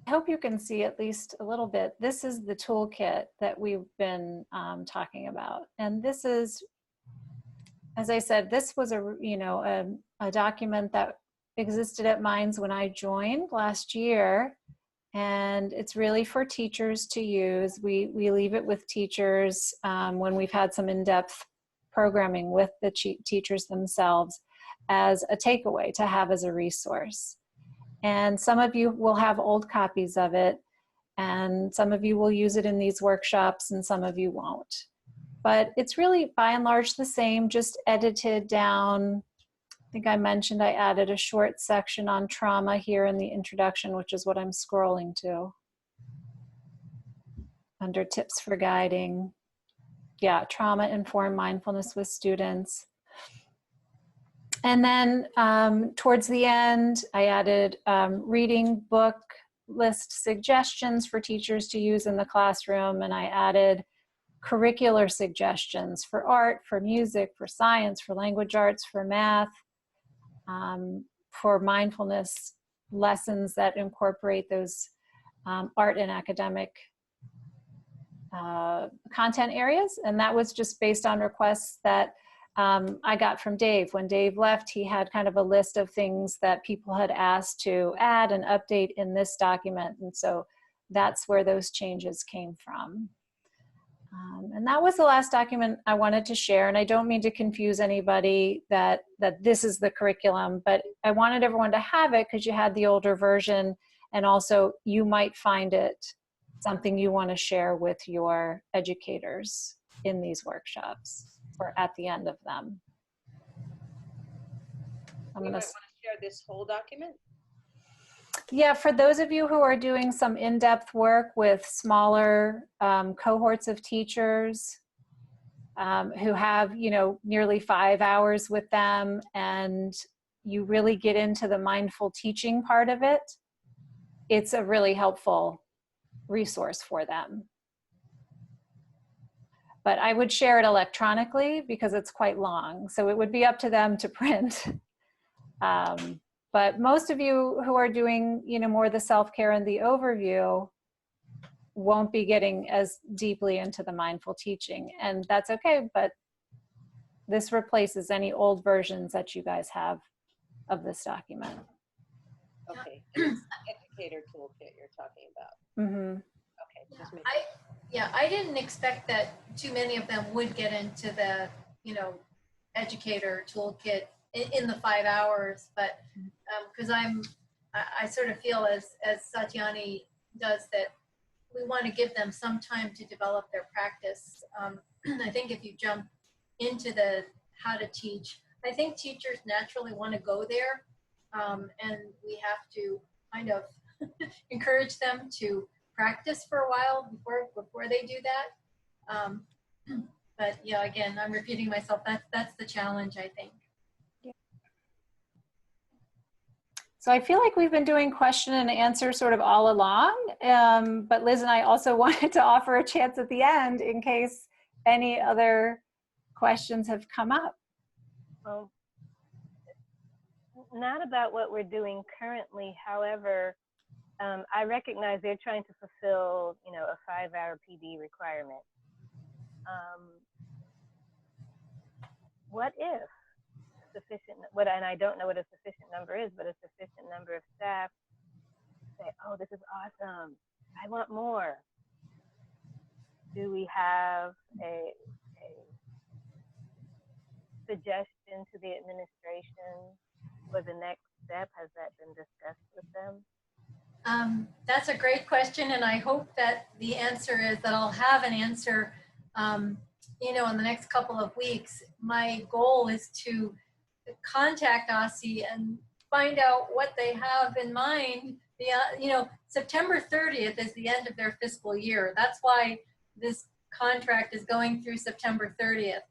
I hope you can see at least a little bit. This is the toolkit that we've been talking about. And this is, as I said, this was a document that existed at Minds when I joined last year, and it's really for teachers to use. We leave it with teachers when we've had some in-depth programming with the teachers themselves as a takeaway to have as a resource. And some of you will have old copies of it, and some of you will use it in these workshops, and some of you won't. But it's really by and large the same, just edited down. I think I mentioned I added a short section on trauma here in the introduction, which is what I'm scrolling to. Under tips for guiding. Yeah, trauma-informed mindfulness with students. And then towards the end, I added reading book list suggestions for teachers to use in the classroom, and I added curricular suggestions for art, for music, for science, for language arts, for math, for mindfulness lessons that incorporate those art and academic content areas. And that was just based on requests that I got from Dave. When Dave left, he had kind of a list of things that people had asked to add and update in this document. And so that's where those changes came from. And that was the last document I wanted to share. And I don't mean to confuse anybody that this is the curriculum, but I wanted everyone to have it because you had the older version, and also you might find it something you want to share with your educators in these workshops or at the end of them. You might want to share this whole document. Yeah, for those of you who are doing some in-depth work with smaller cohorts of teachers who have, you know, nearly 5 hours with them, and you really get into the mindful teaching part of it, it's a really helpful resource for them. But I would share it electronically because it's quite long, so it would be up to them to print. But most of you who are doing, you know, more the self-care and the overview won't be getting as deeply into the mindful teaching, and that's okay, but this replaces any old versions that you guys have of this document. Okay, and it's the educator toolkit you're talking about. Mm-hmm. Okay, just make I didn't expect that too many of them would get into the, you know, educator toolkit in the 5 hours, but because I sort of feel as Satyani does that we want to give them some time to develop their practice. I think if you jump into the how to teach, I think teachers naturally want to go there, and we have to kind of encourage them to practice for a while before they do that. But yeah, again, I'm repeating myself. That's the challenge, I think. So I feel like we've been doing question and answer sort of all along, but Liz and I also wanted to offer a chance at the end in case any other questions have come up. Well, not about what we're doing currently. However, I recognize they're trying to fulfill, you know, a 5-hour PD requirement. What if sufficient, and I don't know what a sufficient number is, but a sufficient number of staff say, oh, this is awesome, I want more. Do we have a suggestion to the administration for the next step? Has that been discussed with them? That's a great question, and I hope that the answer is that I'll have an answer, you know, in the next couple of weeks. My goal is to contact OSSE and find out what they have in mind. You know, September 30th is the end of their fiscal year. That's why this contract is going through September 30th.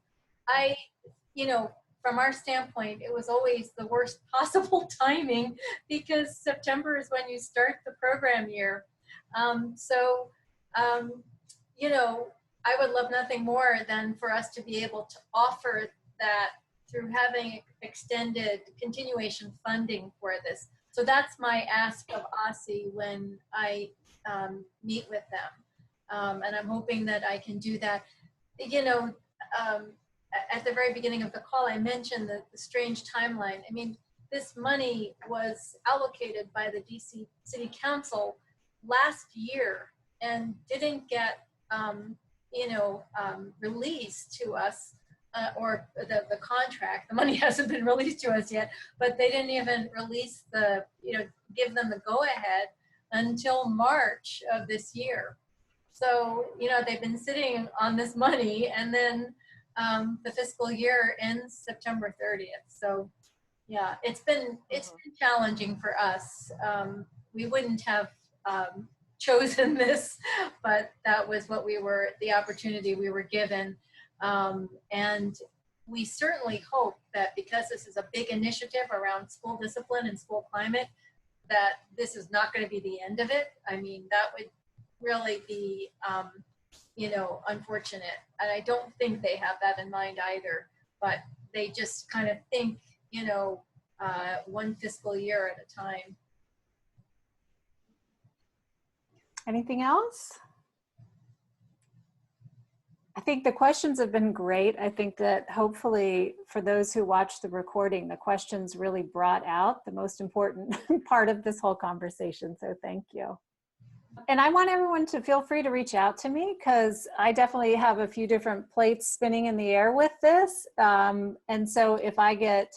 You know, from our standpoint, it was always the worst possible timing because September is when you start the program year. You know, I would love nothing more than for us to be able to offer that through having extended continuation funding for this. So that's my ask of OSSE when I meet with them. And I'm hoping that I can do that. You know, at the very beginning of the call, I mentioned the strange timeline. I mean, this money was allocated by the DC City Council last year and didn't get, you know, released to us, or the contract. The money hasn't been released to us yet, but they didn't even release the, you know, give them the go-ahead until March of this year. So, you know, they've been sitting on this money, and then the fiscal year ends September 30th. So yeah, it's been challenging for us. We wouldn't have chosen this, but that was what the opportunity we were given. And we certainly hope that because this is a big initiative around school discipline and school climate, that this is not going to be the end of it. I mean, that would really be, you know, unfortunate. And I don't think they have that in mind either, but they just kind of think, you know, one fiscal year at a time. Anything else? I think the questions have been great. I think that hopefully for those who watch the recording, the questions really brought out the most important part of this whole conversation. So thank you. And I want everyone to feel free to reach out to me because I definitely have a few different plates spinning in the air with this. And so if I get,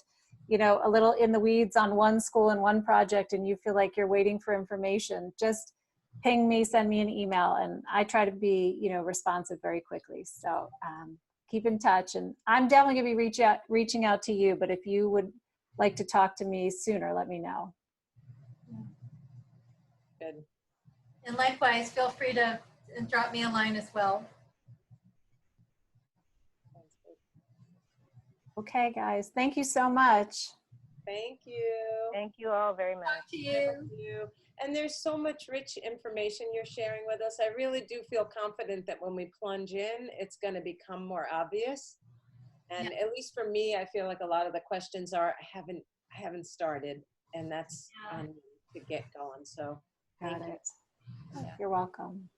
you know, a little in the weeds on one school and one project and you feel like you're waiting for information, just ping me, send me an email, and I try to be, you know, responsive very quickly. So keep in touch, and I'm definitely gonna be reaching out to you, but if you would like to talk to me sooner, let me know. Good. And likewise, feel free to drop me a line as well. Sounds good. Okay, guys, thank you so much. Thank you. Thank you all very much. Talk to you. Thank you. And there's so much rich information you're sharing with us. I really do feel confident that when we plunge in, it's going to become more obvious. And at least for me, I feel like a lot of the questions are, I haven't started, and that's to get going. So Got thank you. it. You're welcome.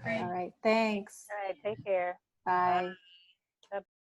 Great. All right, thanks. All right, take care. Bye.